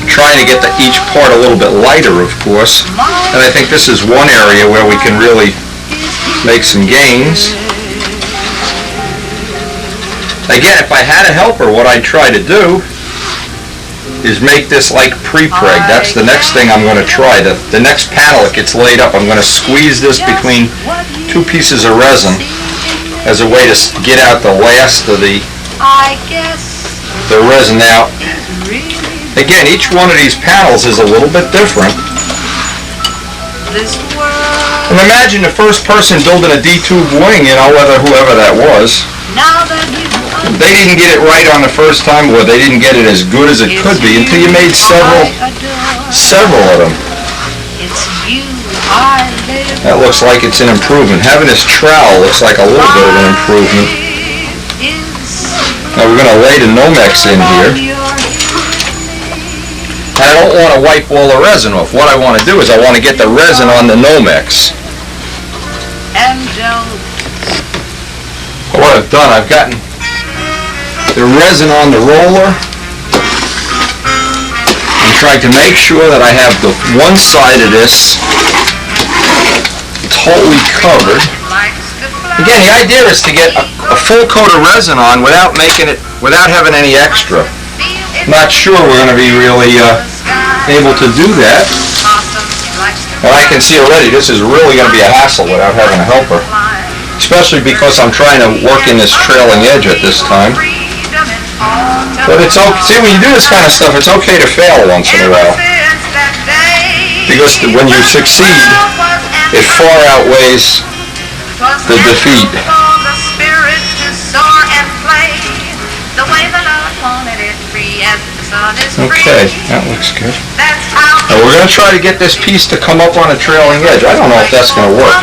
Trying to get each part a little bit lighter, of course. And I think this is one area where we can really make some gains. Again, if I had a helper, what I'd try to do is make this like pre-preg. That's the next thing I'm going to try. The next panel that gets laid up, I'm going to squeeze this between two pieces of resin as a way to get out the last of the resin. Now, again, each one of these panels is a little bit different. And imagine the first person building a D-tube wing, whoever that was. They didn't get it right on the first time, or they didn't get it as good as it could be until you made several of them. That looks like it's an improvement. Having this trowel looks like a little bit of an improvement. Now we're going to lay the Nomex in here. And I don't want to wipe all the resin off. What I want to do is I want to get the resin on the Nomex. What I've done, I've gotten the resin on the roller and tried to make sure that I have the one side of this totally covered. Again, the idea is to get a full coat of resin on without having any extra. Not sure we're going to be really able to do that. And I can see already this is really going to be a hassle without having a helper. Especially because I'm trying to work in this trailing edge at this time. But it's okay. See, when you do this kind of stuff, it's okay to fail once in a while. Because when you succeed, it far outweighs the defeat. Okay, that looks good. Now we're going to try to get this piece to come up on a trailing edge. I don't know if that's going to work.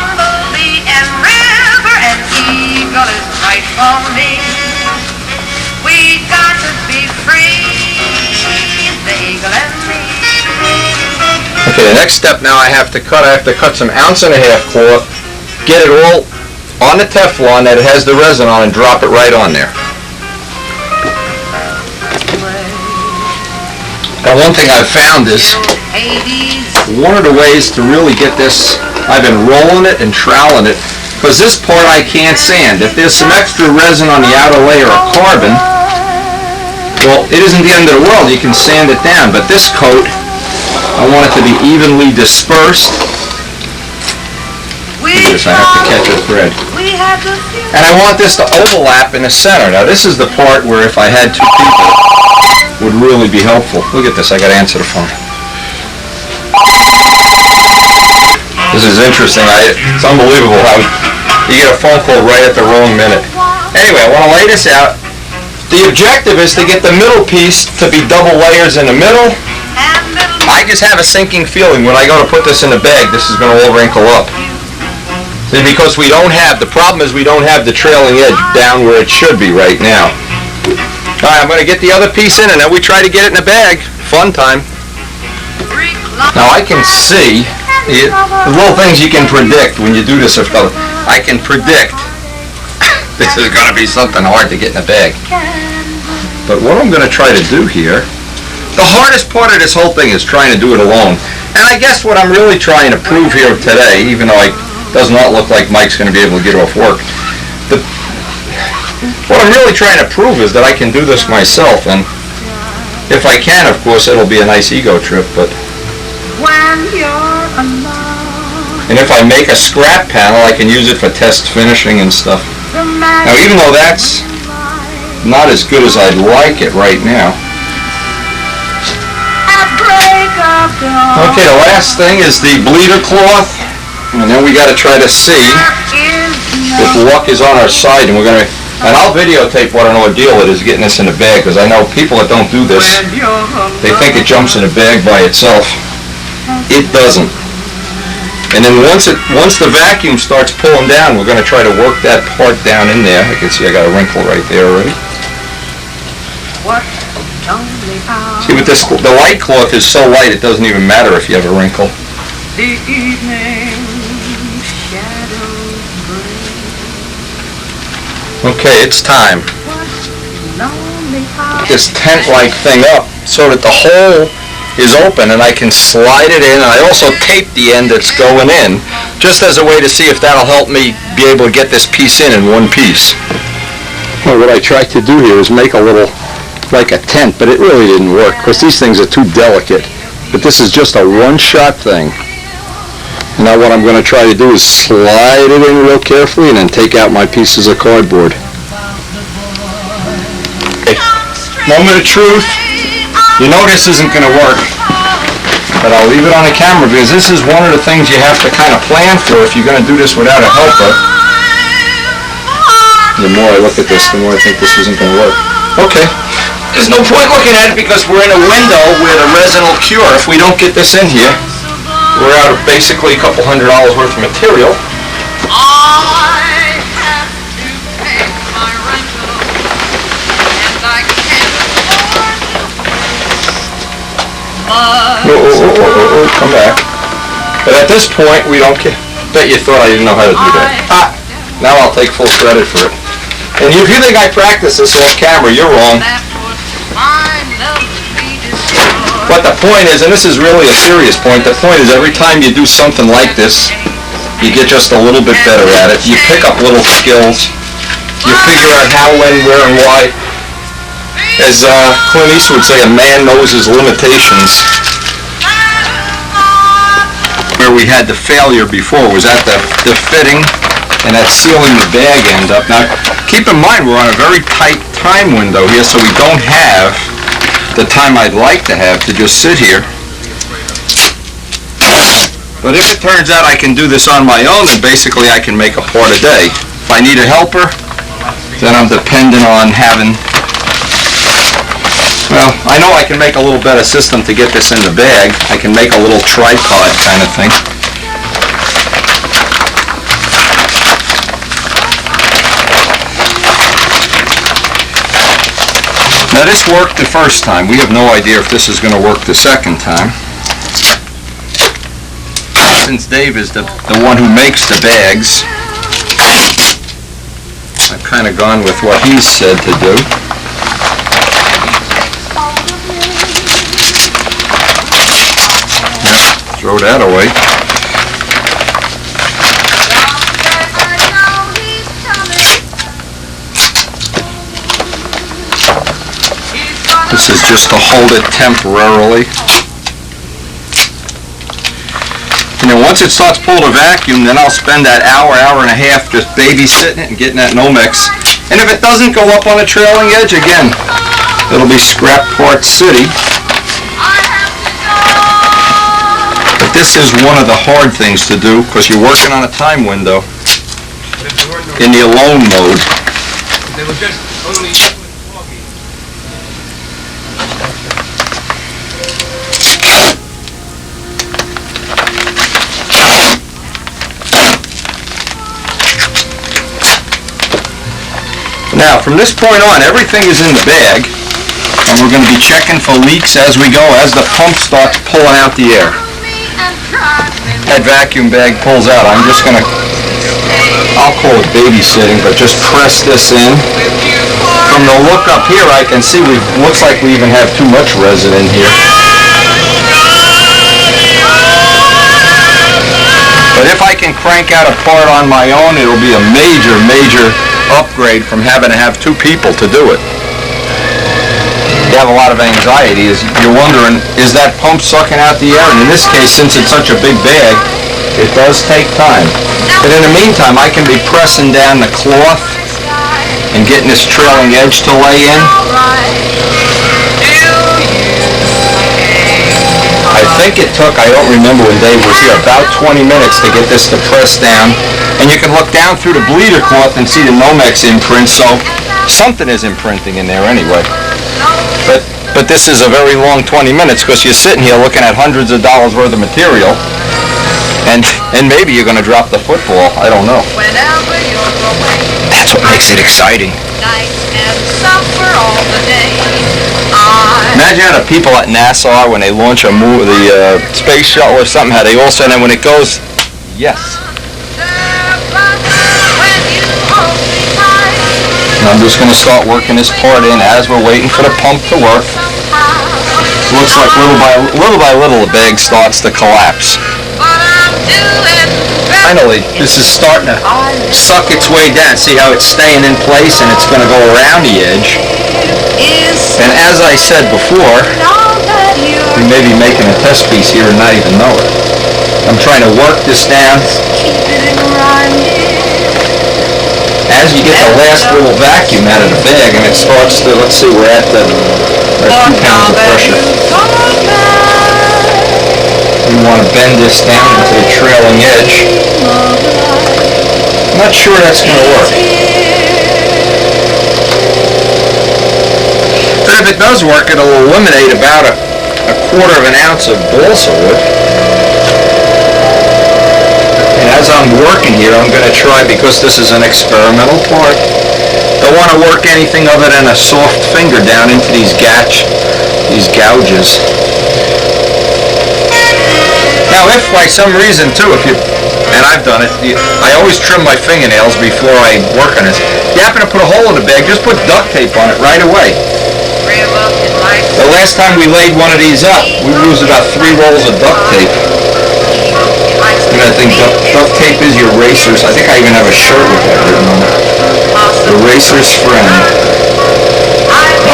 Okay, the next step now I have to cut some 1.5 ounce cloth, get it all on the Teflon that it has the resin on, and drop it right on there. Now one thing I've found is one of the ways to really get this, I've been rolling it and troweling it, because this part I can't sand. If there's some extra resin on the outer layer of carbon, well, it isn't the end of the world, you can sand it down, but this coat, I want it to be evenly dispersed. Look at this, I have to catch a thread. And I want this to overlap in the center. Now this is the part where if I had two people, would really be helpful. Look at this, I gotta answer the phone. This is interesting, it's unbelievable how you get a phone call right at the wrong minute. Anyway, I want to lay this out. The objective is to get the middle piece to be double layers in the middle. I just have a sinking feeling when I go to put this in the bag, this is going to all wrinkle up. is because we don't have, the problem is we don't have the trailing edge down where it should be right now. All right, I'm going to get the other piece in and then we try to get it in a bag. Fun time. Now I can see, the little things you can predict when you do this, I can predict this is going to be something hard to get in a bag. But what I'm going to try to do here, the hardest part of this whole thing is trying to do it alone. And I guess what I'm really trying to prove here today, even though it does not look like Mike's going to be able to get off work, what I'm really trying to prove is that I can do this myself. And if I can, of course, it'll be a nice ego trip. But and if I make a scrap panel, I can use it for test finishing and stuff. Now, even though that's not as good as I'd like it right now. Okay, the last thing is the bleeder cloth, and then we got to try to see if luck is on our side, and and I'll videotape what an ordeal it is getting this in a bag, because I know people that don't do this, they think it jumps in a bag by itself. It doesn't. And then once the vacuum starts pulling down, we're going to try to work that part down in there. I can see I got a wrinkle right there already. See, with this, the light cloth is so light it doesn't even matter if you have a wrinkle. Okay, it's time. This tent-like thing up so that the hole is open and I can slide it in, and I also tape the end that's going in just as a way to see if that'll help me be able to get this piece in one piece. Well, what I tried to do here is make a little, like a tent, but it really didn't work because these things are too delicate. But this is just a one-shot thing. And now what I'm going to try to do is slide it in real carefully and then take out my pieces of cardboard. Okay. Moment of truth. You know this isn't going to work, but I'll leave it on the camera because this is one of the things you have to kind of plan for if you're going to do this without a helper. The more I look at this, the more I think this isn't going to work. Okay. There's no point looking at it because we're in a window where the resin will cure. If we don't get this in here, we're out of basically a couple $100 worth of material. Come back. But at this point, we don't care. Bet you thought I didn't know how to do that. Now I'll take full credit for it. And if you think I practice this off camera, you're wrong. But the point is, and this is really a serious point, the point is every time you do something like this, you get just a little bit better at it. You pick up little skills. You figure out how, when, where, and why. As Clint Eastwood would say, a man knows his limitations. Where we had the failure before was at the fitting and at sealing the bag end up. Now, keep in mind we're on a very tight time window here, so we don't have the time I'd like to have to just sit here. But if it turns out I can do this on my own, then basically I can make a part a day. If I need a helper, then I'm dependent on having... Well, I know I can make a little better system to get this in the bag. I can make a little tripod kind of thing. Now this worked the first time. We have no idea if this is going to work the second time. Since Dave is the one who makes the bags, I've kind of gone with what he's said to do. Throw that away. This is just to hold it temporarily. And then once it starts pulling a vacuum, then I'll spend that hour and a half just babysitting it and getting that Nomex. And if it doesn't go up on the trailing edge, again, it'll be scrap part city. But this is one of the hard things to do because you're working on a time window in the alone mode. They were just only foggy. Now, from this point on, everything is in the bag, and we're going to be checking for leaks as we go, as the pump starts pulling out the air. That vacuum bag pulls out. I'm just going to, I'll call it babysitting, but just press this in. From the look up here, I can see looks like we even have too much resin in here. But if I can crank out a part on my own, it'll be a major, major upgrade from having to have two people to do it. You have a lot of anxiety. You're wondering, is that pump sucking out the air? And in this case, since it's such a big bag, it does take time. But in the meantime, I can be pressing down the cloth and getting this trailing edge to lay in. I think it took, I don't remember when Dave was here, about 20 minutes to get this to press down. And you can look down through the bleeder cloth and see the Nomex imprint, so something is imprinting in there anyway. But this is a very long 20 minutes because you're sitting here looking at hundreds of dollars worth of material, and maybe you're going to drop the football. I don't know. That's what makes it exciting. Imagine how the people at NASA are when they launch the space shuttle or something, how they all say, and when it goes, yes. And I'm just going to start working this part in as we're waiting for the pump to work. Looks like little by little the bag starts to collapse. Finally, this is starting to suck its way down. See how it's staying in place and it's going to go around the edge. And as I said before, we may be making a test piece here and not even know it. I'm trying to work this down. As you get the last little vacuum out of the bag and it starts to, let's see, we're at 2 pounds of pressure. We want to bend this down into the trailing edge. I'm not sure that's going to work. But if it does work, it'll eliminate about a quarter of an ounce of balsa wood. And as I'm working here, I'm going to try, because this is an experimental part, don't want to work anything other than a soft finger down into these gouges. Now, if by some reason too, and I've done it, I always trim my fingernails before I work on this. You happen to put a hole in the bag, just put duct tape on it right away. The last time we laid one of these up, we used about 3 rolls of duct tape. And I think duct tape is your racer's. I think I even have a shirt with that written on it. The racer's friend.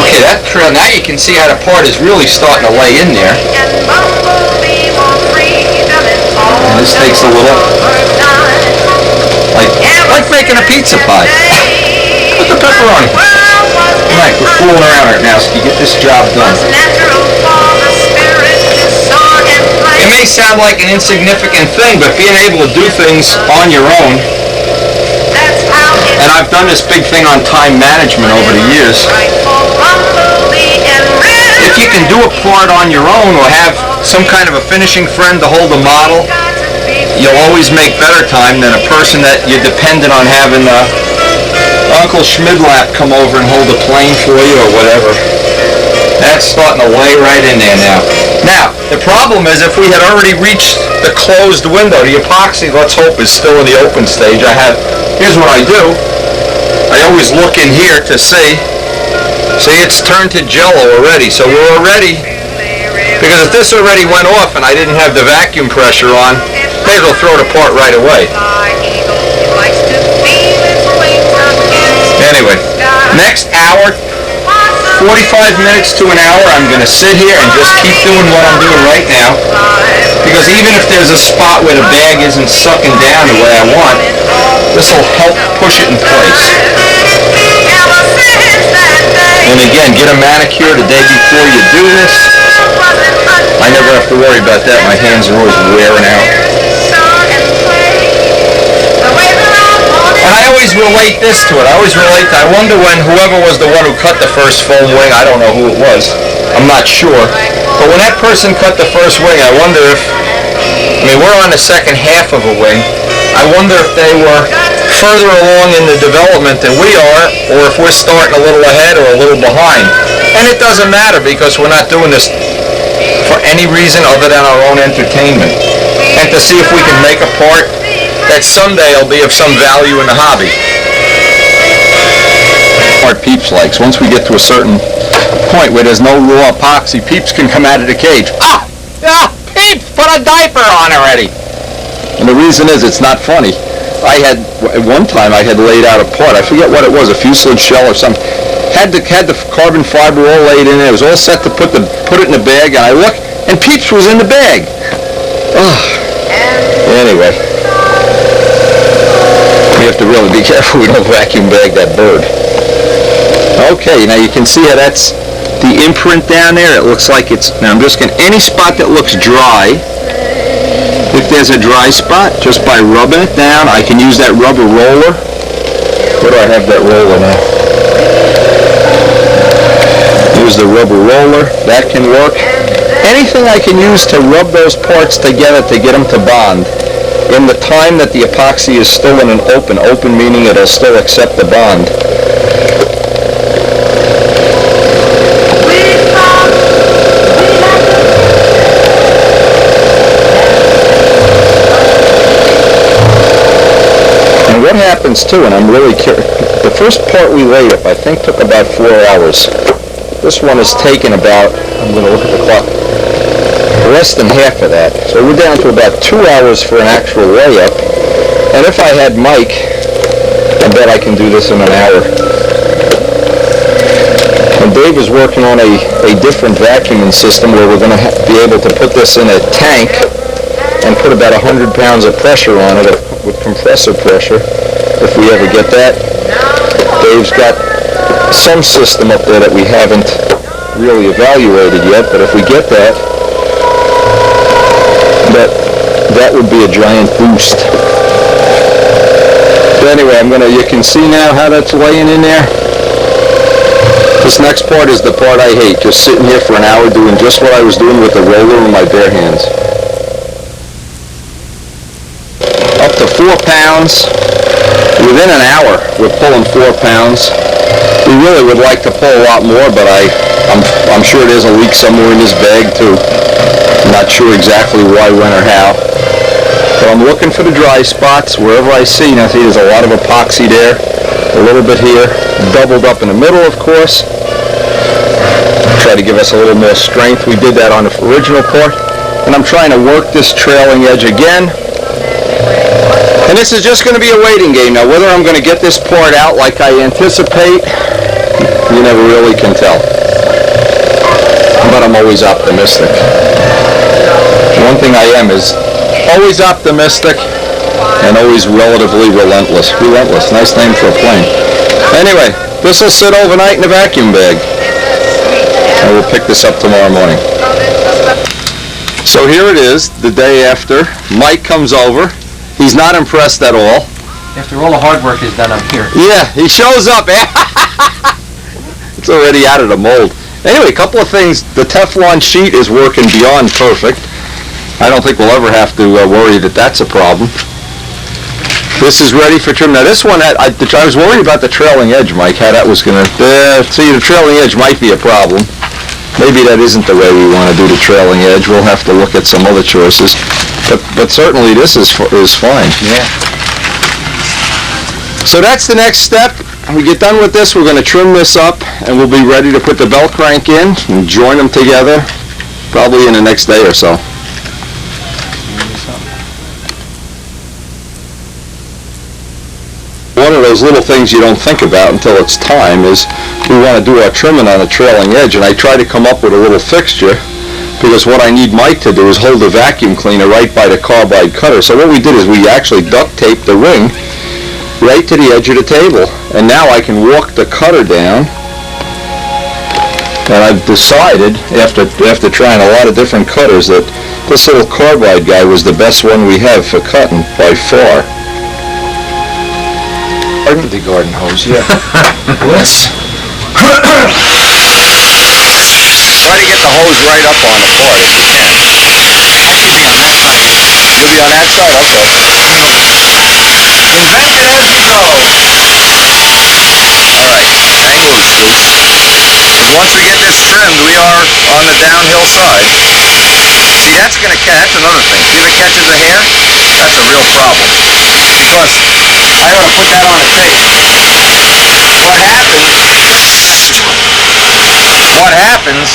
Okay, that trail, now you can see how the part is really starting to lay in there. And this takes a little, like making a pizza pie. Put the pepperoni. Right, we're fooling around right now, so you get this job done. It may sound like an insignificant thing, but being able to do things on your own, and I've done this big thing on time management over the years, if you can do a part on your own or have some kind of a finishing friend to hold the model, you'll always make better time than a person that you're dependent on having Uncle Schmidlap come over and hold a plane for you or whatever. That's starting to lay right in there now. Now, the problem is if we had already reached the closed window, the epoxy, let's hope, is still in the open stage. Here's what I do. I always look in here to see it's turned to jello already, so we're already, because if this already went off and I didn't have the vacuum pressure on, maybe it'll throw it apart right away. Anyway, next hour, 45 minutes to an hour, I'm going to sit here and just keep doing what I'm doing right now, because even if there's a spot where the bag isn't sucking down the way I want, this will help push it in place. And again, get a manicure the day before you do this. I never have to worry about that. My hands are always wearing out. And I always relate this to it. I wonder when whoever was the one who cut the first foam wing, I don't know who it was, I'm not sure, but when that person cut the first wing, I wonder if, we're on the second half of a wing, I wonder if they were further along in the development than we are, or if we're starting a little ahead or a little behind. And it doesn't matter because we're not doing this for any reason other than our own entertainment. And to see if we can make a part that someday will be of some value in the hobby. Part Peeps likes. Once we get to a certain point where there's no raw epoxy, Peeps can come out of the cage. Peeps, put a diaper on already. And the reason is it's not funny. At one time I had laid out a part, I forget what it was, a fuselage shell or something. Had the carbon fiber all laid in there. It was all set to put it in the bag, and I looked, and Peeps was in the bag. Anyway, we have to really be careful we don't vacuum bag that bird. Okay, now you can see how that's the imprint down there. It looks like it's, now I'm just going to, any spot that looks dry, if there's a dry spot, just by rubbing it down, I can use that rubber roller. Where do I have that roller now? Use the rubber roller, that can work. Anything I can use to rub those parts together to get them to bond. In the time that the epoxy is still in an open meaning it'll still accept the bond. And what happens too, and I'm really curious, the first part we laid up I think took about 4 hours. This one has taken about, I'm going to look at the clock, less than half of that. So we're down to about 2 hours for an actual layup. And if I had Mike, I bet I can do this in an hour. And Dave is working on a different vacuuming system where we're going to be able to put this in a tank and put about 100 pounds of pressure on it with compressor pressure, if we ever get that. Dave's got some system up there that we haven't really evaluated yet, but if we get that, that would be a giant boost. But anyway, you can see now how that's laying in there. This next part is the part I hate, just sitting here for an hour doing just what I was doing with the roller in my bare hands. Up to 4 pounds. Within an hour, we're pulling 4 pounds. We really would like to pull a lot more, but I'm sure there's a leak somewhere in this bag too. I'm not sure exactly why, when, or how. But I'm looking for the dry spots wherever I see. Now see, there's a lot of epoxy there, a little bit here, doubled up in the middle, of course. Try to give us a little more strength. We did that on the original part. And I'm trying to work this trailing edge again. And this is just going to be a waiting game. Now, whether I'm going to get this part out like I anticipate, you never really can tell. But I'm always optimistic. One thing I am is always optimistic and always relatively relentless. Relentless, nice name for a plane. Anyway, this will sit overnight in a vacuum bag. And we'll pick this up tomorrow morning. So here it is, the day after. Mike comes over. He's not impressed at all. After all the hard work is done, I'm here. Yeah, he shows up. It's already out of the mold. Anyway, a couple of things. The Teflon sheet is working beyond perfect. I don't think we'll ever have to worry that that's a problem. This is ready for trim. Now this one, I was worried about the trailing edge, Mike, how that was going to... see, the trailing edge might be a problem. Maybe that isn't the way we want to do the trailing edge. We'll have to look at some other choices. But certainly this is fine. Yeah. So that's the next step. When we get done with this, we're going to trim this up, and we'll be ready to put the belt crank in and join them together, probably in the next day or so. One of those little things you don't think about until it's time is we want to do our trimming on the trailing edge, and I try to come up with a little fixture, because what I need Mike to do is hold the vacuum cleaner right by the carbide cutter. So what we did is we actually duct taped the ring right to the edge of the table, and now I can walk the cutter down. And I've decided, after trying a lot of different cutters, that this little carbide guy was the best one we have for cutting by far. The garden hose, yeah. Let's try to get the hose right up on the part if you can. I'll be on that side. You'll be on that side? Okay. Invented as we go. Hang loose, please. And once we get this trimmed, we are on the downhill side. See, that's gonna catch, that's another thing. See if it catches a hair? That's a real problem. Because I ought to put that on a tape. What happens,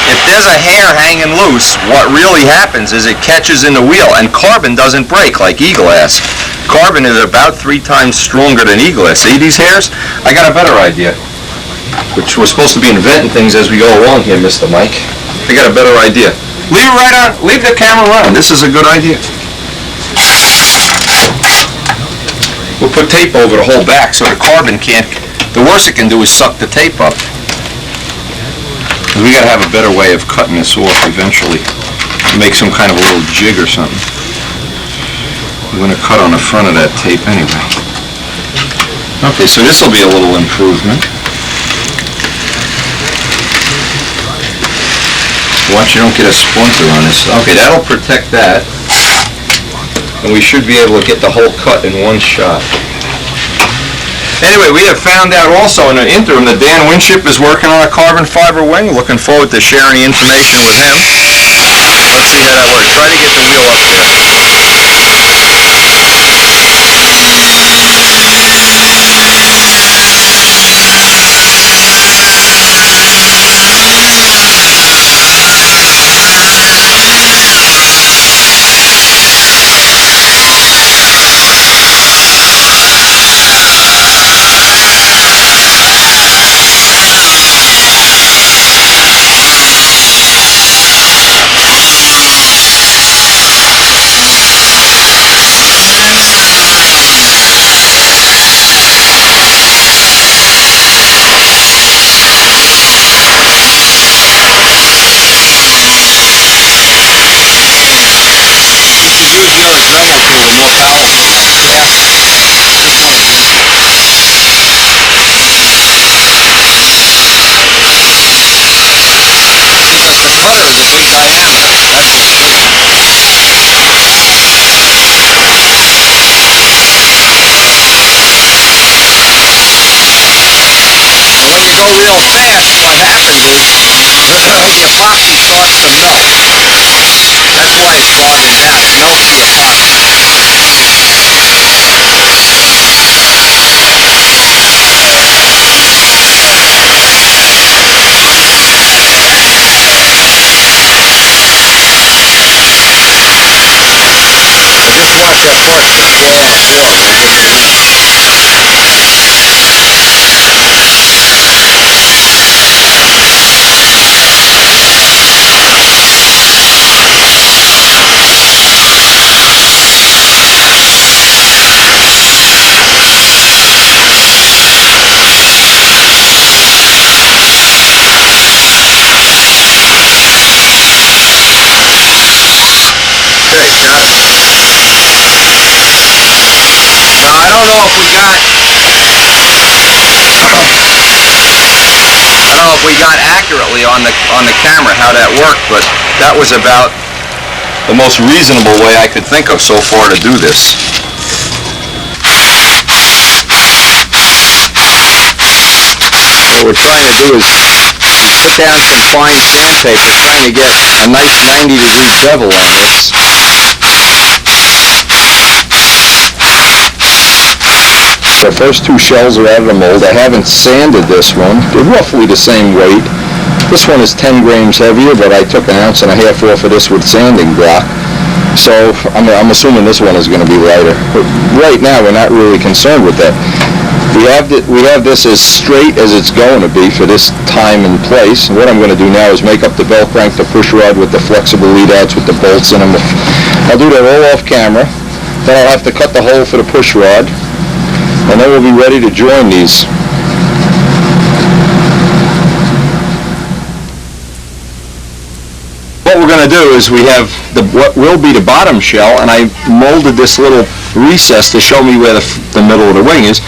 if there's a hair hanging loose, what really happens is it catches in the wheel, and carbon doesn't break like eagle ass. Carbon is about 3 times stronger than eagle ass. See these hairs? I got a better idea. Which we're supposed to be inventing things as we go along here, Mr. Mike. I got a better idea. Leave the camera running. This is a good idea. We'll put tape over the whole back so the carbon can't, the worst it can do is suck the tape up. We gotta have a better way of cutting this off eventually. Make some kind of a little jig or something. I'm gonna cut on the front of that tape anyway. Okay, so this will be a little improvement. Watch you don't get a splinter on this. Okay, that'll protect that. And we should be able to get the whole cut in one shot. Anyway, we have found out also in the interim that Dan Winship is working on a carbon fiber wing. Looking forward to sharing the information with him. Let's see how that works. Try to get the wheel up there. Real fast, what happens is your epoxy starts to melt. That's why it's bogging down. It melts the epoxy. Just watch that part blow off. We got accurately on the camera how that worked, but that was about the most reasonable way I could think of so far to do this. What we're trying to do is put down some fine sandpaper, trying to get a nice 90-degree bevel on this. The first 2 shells are out of the mold. I haven't sanded this one. They're roughly the same weight. This one is 10 grams heavier, but I took 1.5 ounces off of this with sanding block. So I'm assuming this one is going to be lighter. But right now, we're not really concerned with that. We have this as straight as it's going to be for this time and place. And what I'm going to do now is make up the bell crank, the push rod with the flexible lead outs with the bolts in them. I'll do that all off camera. Then I'll have to cut the hole for the push rod. And then we'll be ready to join these. What we're going to do is we have what will be the bottom shell, and I molded this little recess to show me where the middle of the wing is.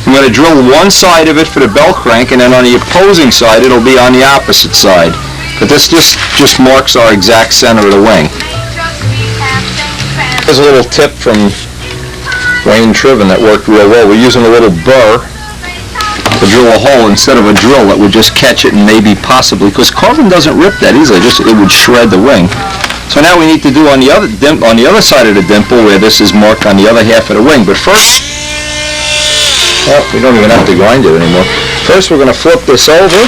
I'm going to drill one side of it for the bell crank, and then on the opposing side it'll be on the opposite side. But this just marks our exact center of the wing. Here's a little tip from Wayne Triven that worked real well. We're using a little burr to drill a hole instead of a drill that would just catch it and maybe possibly, because carbon doesn't rip that easily, it would shred the wing. So now we need to do on the other side of the dimple where this is marked on the other half of the wing. But first, well, we don't even have to grind it anymore. First we're going to flip this over.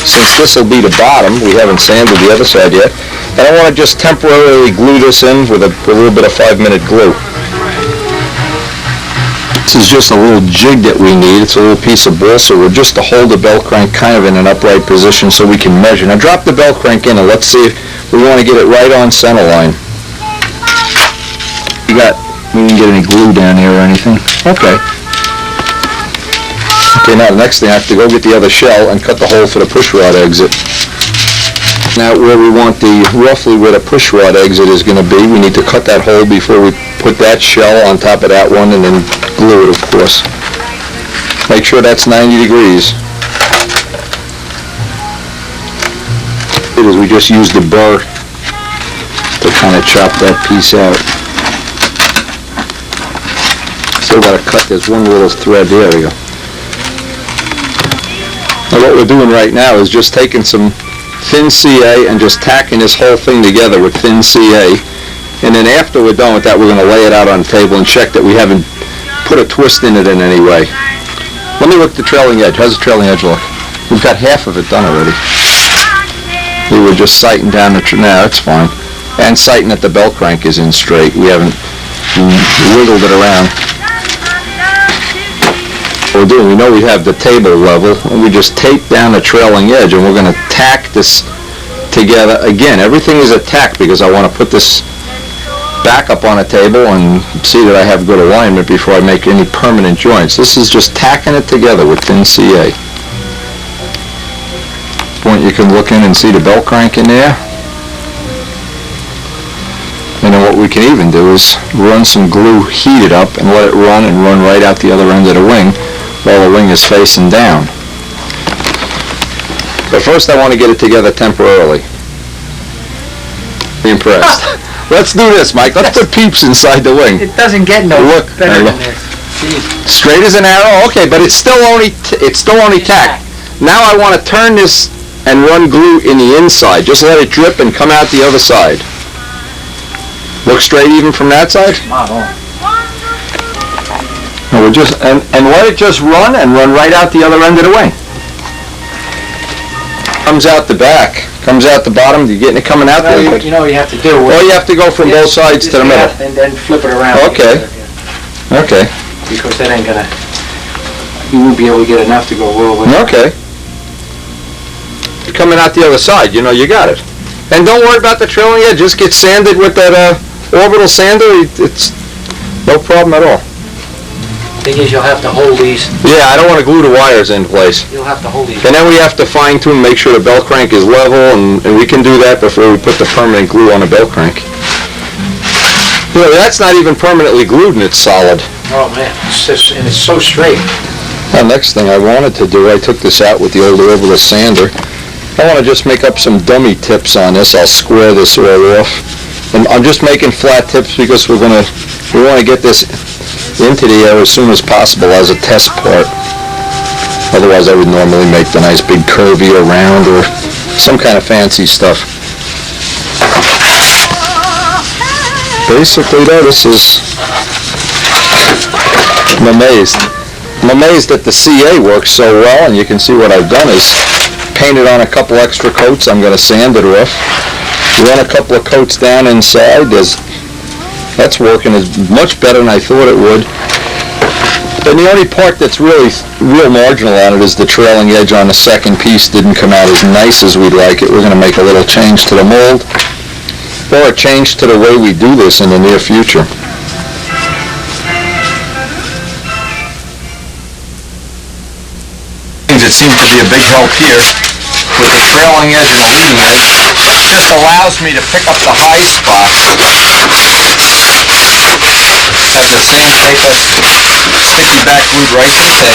Since this will be the bottom, we haven't sanded the other side yet. And I want to just temporarily glue this in with a little bit of 5-minute glue. This is just a little jig that we need. It's a little piece of balsa wood just to hold the bell crank kind of in an upright position so we can measure. Now drop the bell crank in and let's see if we want to get it right on center line. We didn't get any glue down here or anything. Okay. Okay, now the next thing I have to go get the other shell and cut the hole for the push rod exit. Now where we want roughly where the push rod exit is going to be, we need to cut that hole before we put that shell on top of that one and then glue it, of course. Make sure that's 90 degrees. We just used the burr to kind of chop that piece out. Still got to cut this one little thread. There we go. Now what we're doing right now is just taking some thin CA and just tacking this whole thing together with thin CA. And then after we're done with that, we're going to lay it out on the table and check that we haven't put a twist in it in any way. Let me look at the trailing edge. How's the trailing edge look? We've got half of it done already. We were just sighting down the now it's fine. And sighting that the bell crank is in straight. We haven't wiggled it around. What we're doing, we know we have the table level, and we just tape down the trailing edge, and we're going to tack this together. Again, everything is a tack because I want to put this back up on a table and see that I have good alignment before I make any permanent joints. This is just tacking it together with thin CA. Point you can look in and see the bell crank in there. And then what we can even do is run some glue, heat it up, and let it run and run right out the other end of the wing while the wing is facing down. But first I want to get it together temporarily. Be impressed. Let's do this, Mike. Let's put peeps inside the wing. It doesn't get no better than this. Straight as an arrow? Okay, but it's still only tacked. Now I want to turn this and run glue in the inside. Just let it drip and come out the other side. Look straight even from that side? No, we're just and let it just run and run right out the other end of the wing. Comes out the back. Comes out the bottom. You getting it coming out there? You know what you have to do. Well, you have to go from both sides to the middle. And then flip it around. Okay. Okay. Because that ain't gonna. You won't be able to get enough to go all the way. Okay. Coming out the other side, you know you got it. And don't worry about the trailing edge. Just get sanded with that orbital sander. It's no problem at all. Thing is, you'll have to hold these. Yeah, I don't want to glue the wires in place. You'll have to hold these. And then we have to fine tune, make sure the bell crank is level, and we can do that before we put the permanent glue on the bell crank. You know, that's not even permanently glued and it's solid. Oh man, and it's so straight. The next thing I wanted to do, I took this out with the old orbital sander. I want to just make up some dummy tips on this. I'll square this all off. And I'm just making flat tips because we want to get this into the air as soon as possible as a test part. Otherwise I would normally make the nice big curvy or round or some kind of fancy stuff. Basically though, this is... I'm amazed that the CA works so well, and you can see what I've done is painted on a couple extra coats. I'm going to sand it off. Run a couple of coats down inside. That's working as much better than I thought it would. And the only part that's real marginal on it is the trailing edge on the second piece didn't come out as nice as we'd like it. We're going to make a little change to the mold or a change to the way we do this in the near future. It seems to be a big help here with the trailing edge and the leading edge. Just allows me to pick up the high spots. Have the sandpaper sticky back glued right to the table.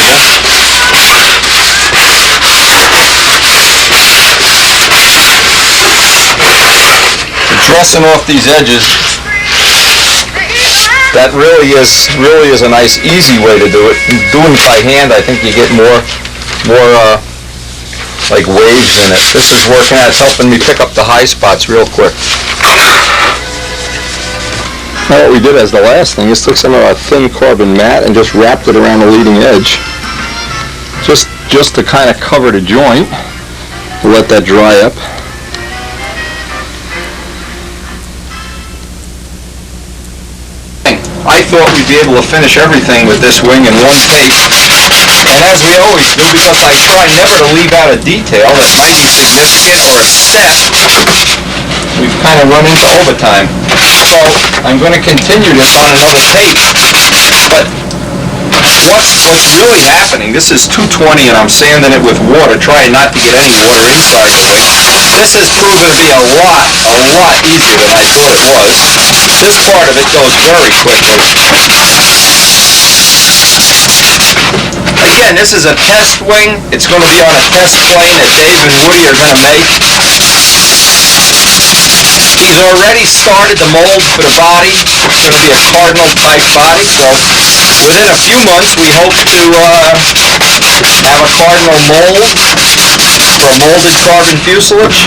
Dressing off these edges That really is a nice, easy way to do it. Doing it by hand, I think you get more like waves in it. This is working out. It's helping me pick up the high spots real quick. Now what we did as the last thing is took some of our thin carbon mat and just wrapped it around the leading edge. Just to kind of cover the joint. We'll let that dry up. I thought we'd be able to finish everything with this wing in one take. And as we always do, because I try never to leave out a detail that might be significant or a step, we've kind of run into overtime. So I'm going to continue this on another tape. But what's really happening, this is 220 and I'm sanding it with water, trying not to get any water inside the wing. This has proven to be a lot easier than I thought it was. This part of it goes very quickly. Again, this is a test wing. It's going to be on a test plane that Dave and Woody are going to make. He's already started the mold for the body. It's going to be a cardinal type body, so within a few months we hope to have a cardinal mold for a molded carbon fuselage.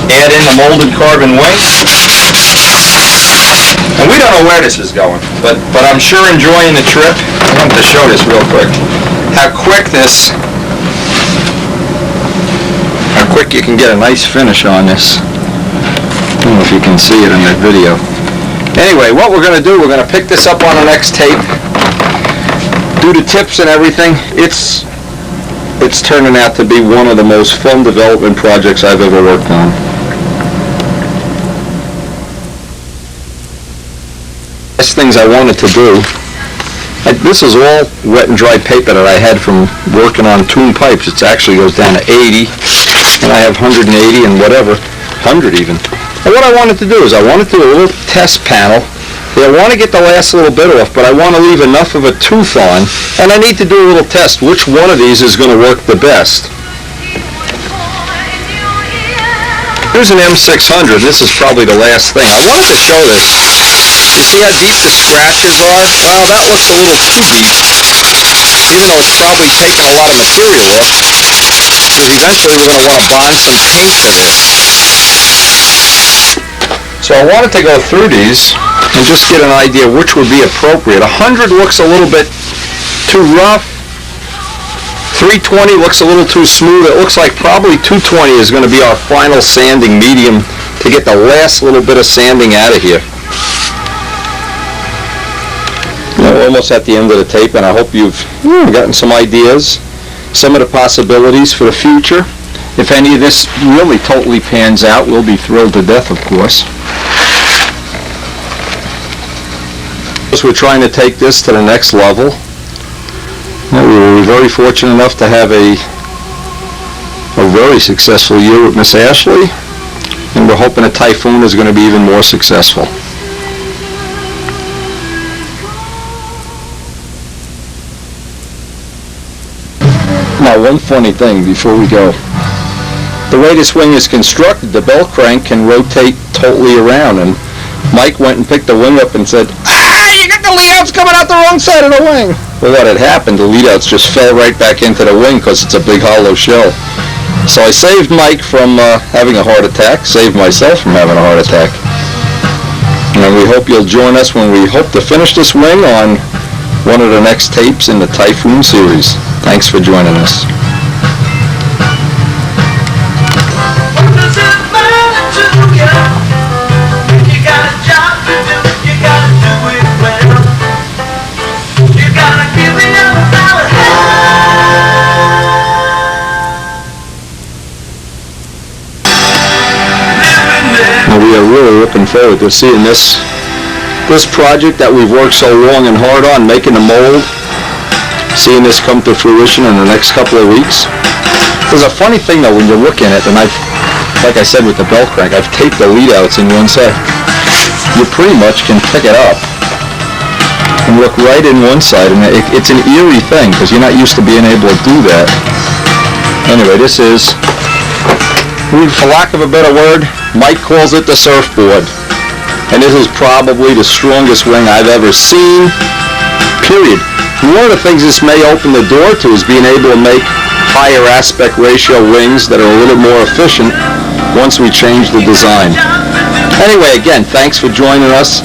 Add in the molded carbon wing. And we don't know where this is going, but I'm sure enjoying the trip. I want to show this real quick. How quick you can get a nice finish on this. I don't know if you can see it in that video. Anyway, what we're going to do, we're going to pick this up on the next tape, do the tips and everything. It's turning out to be one of the most fun development projects I've ever worked on. Things I wanted to do. This is all wet and dry paper that I had from working on tune pipes. It actually goes down to 80, and I have 180 and whatever, 100 even. And what I wanted to do is I wanted to do a little test panel. I want to get the last little bit off, but I want to leave enough of a tooth on, and I need to do a little test. Which one of these is going to work the best? Here's an M600. This is probably the last thing. I wanted to show this. You see how deep the scratches are? Well, that looks a little too deep, even though it's probably taken a lot of material off, because eventually we're going to want to bond some paint to this. So I wanted to go through these and just get an idea which would be appropriate. 100 looks a little bit too rough. 320 looks a little too smooth. It looks like probably 220 is going to be our final sanding medium to get the last little bit of sanding out of here. We're almost at the end of the tape, and I hope you've gotten some ideas, some of the possibilities for the future. If any of this really totally pans out, we'll be thrilled to death, of course. We're trying to take this to the next level. We were very fortunate enough to have a very successful year with Miss Ashley, and we're hoping a Typhoon is going to be even more successful. Now, one funny thing before we go. The way this wing is constructed, the bell crank can rotate totally around, and Mike went and picked the wing up and said, you got the lead outs coming out the wrong side of the wing. Well, what had happened, the lead outs just fell right back into the wing because it's a big hollow shell. So I saved Mike from having a heart attack, saved myself from having a heart attack. And we hope you'll join us when we hope to finish this wing on one of the next tapes in the Typhoon series. Thanks for joining us. We are really looking forward to seeing this project that we've worked so long and hard on, making the mold, seeing this come to fruition in the next couple of weeks. There's a funny thing though when you look in it, and like I said with the bell crank, I've taped the lead outs in one side. You pretty much can pick it up and look right in one side, and it's an eerie thing because you're not used to being able to do that. Anyway, this is, for lack of a better word, Mike calls it the surfboard. and this is probably the strongest wing I've ever seen, period. One of the things this may open the door to is being able to make higher aspect ratio wings that are a little more efficient once we change the design. Anyway, again, thanks for joining us,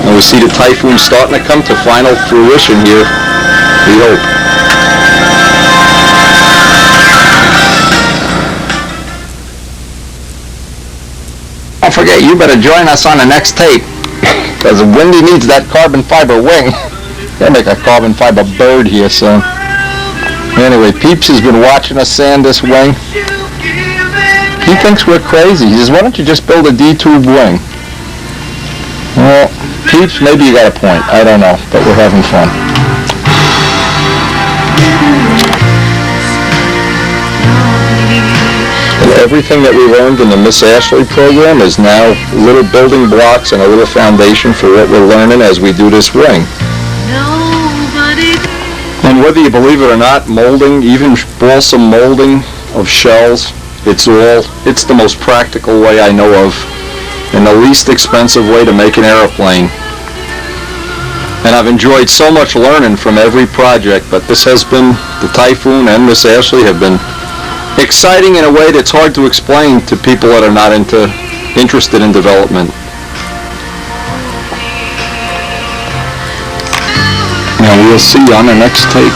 and we see the Typhoon starting to come to final fruition here, we hope. Don't forget, you better join us on the next tape, because Wendy needs that carbon fiber wing. They'll make a carbon fiber bird here soon. Anyway, Peeps has been watching us sand this wing. He thinks we're crazy. He says, why don't you just build a D-tube wing? Well, Peeps, maybe you got a point. I don't know, but we're having fun. And everything that we learned in the Miss Ashley program is now little building blocks and a little foundation for what we're learning as we do this wing. And whether you believe it or not, molding, even balsam molding of shells, it's the most practical way I know of, and the least expensive way to make an airplane. And I've enjoyed so much learning from every project, but this has been, the Typhoon and Miss Ashley have been exciting in a way that's hard to explain to people that are not interested in development. And we'll see you on the next tape.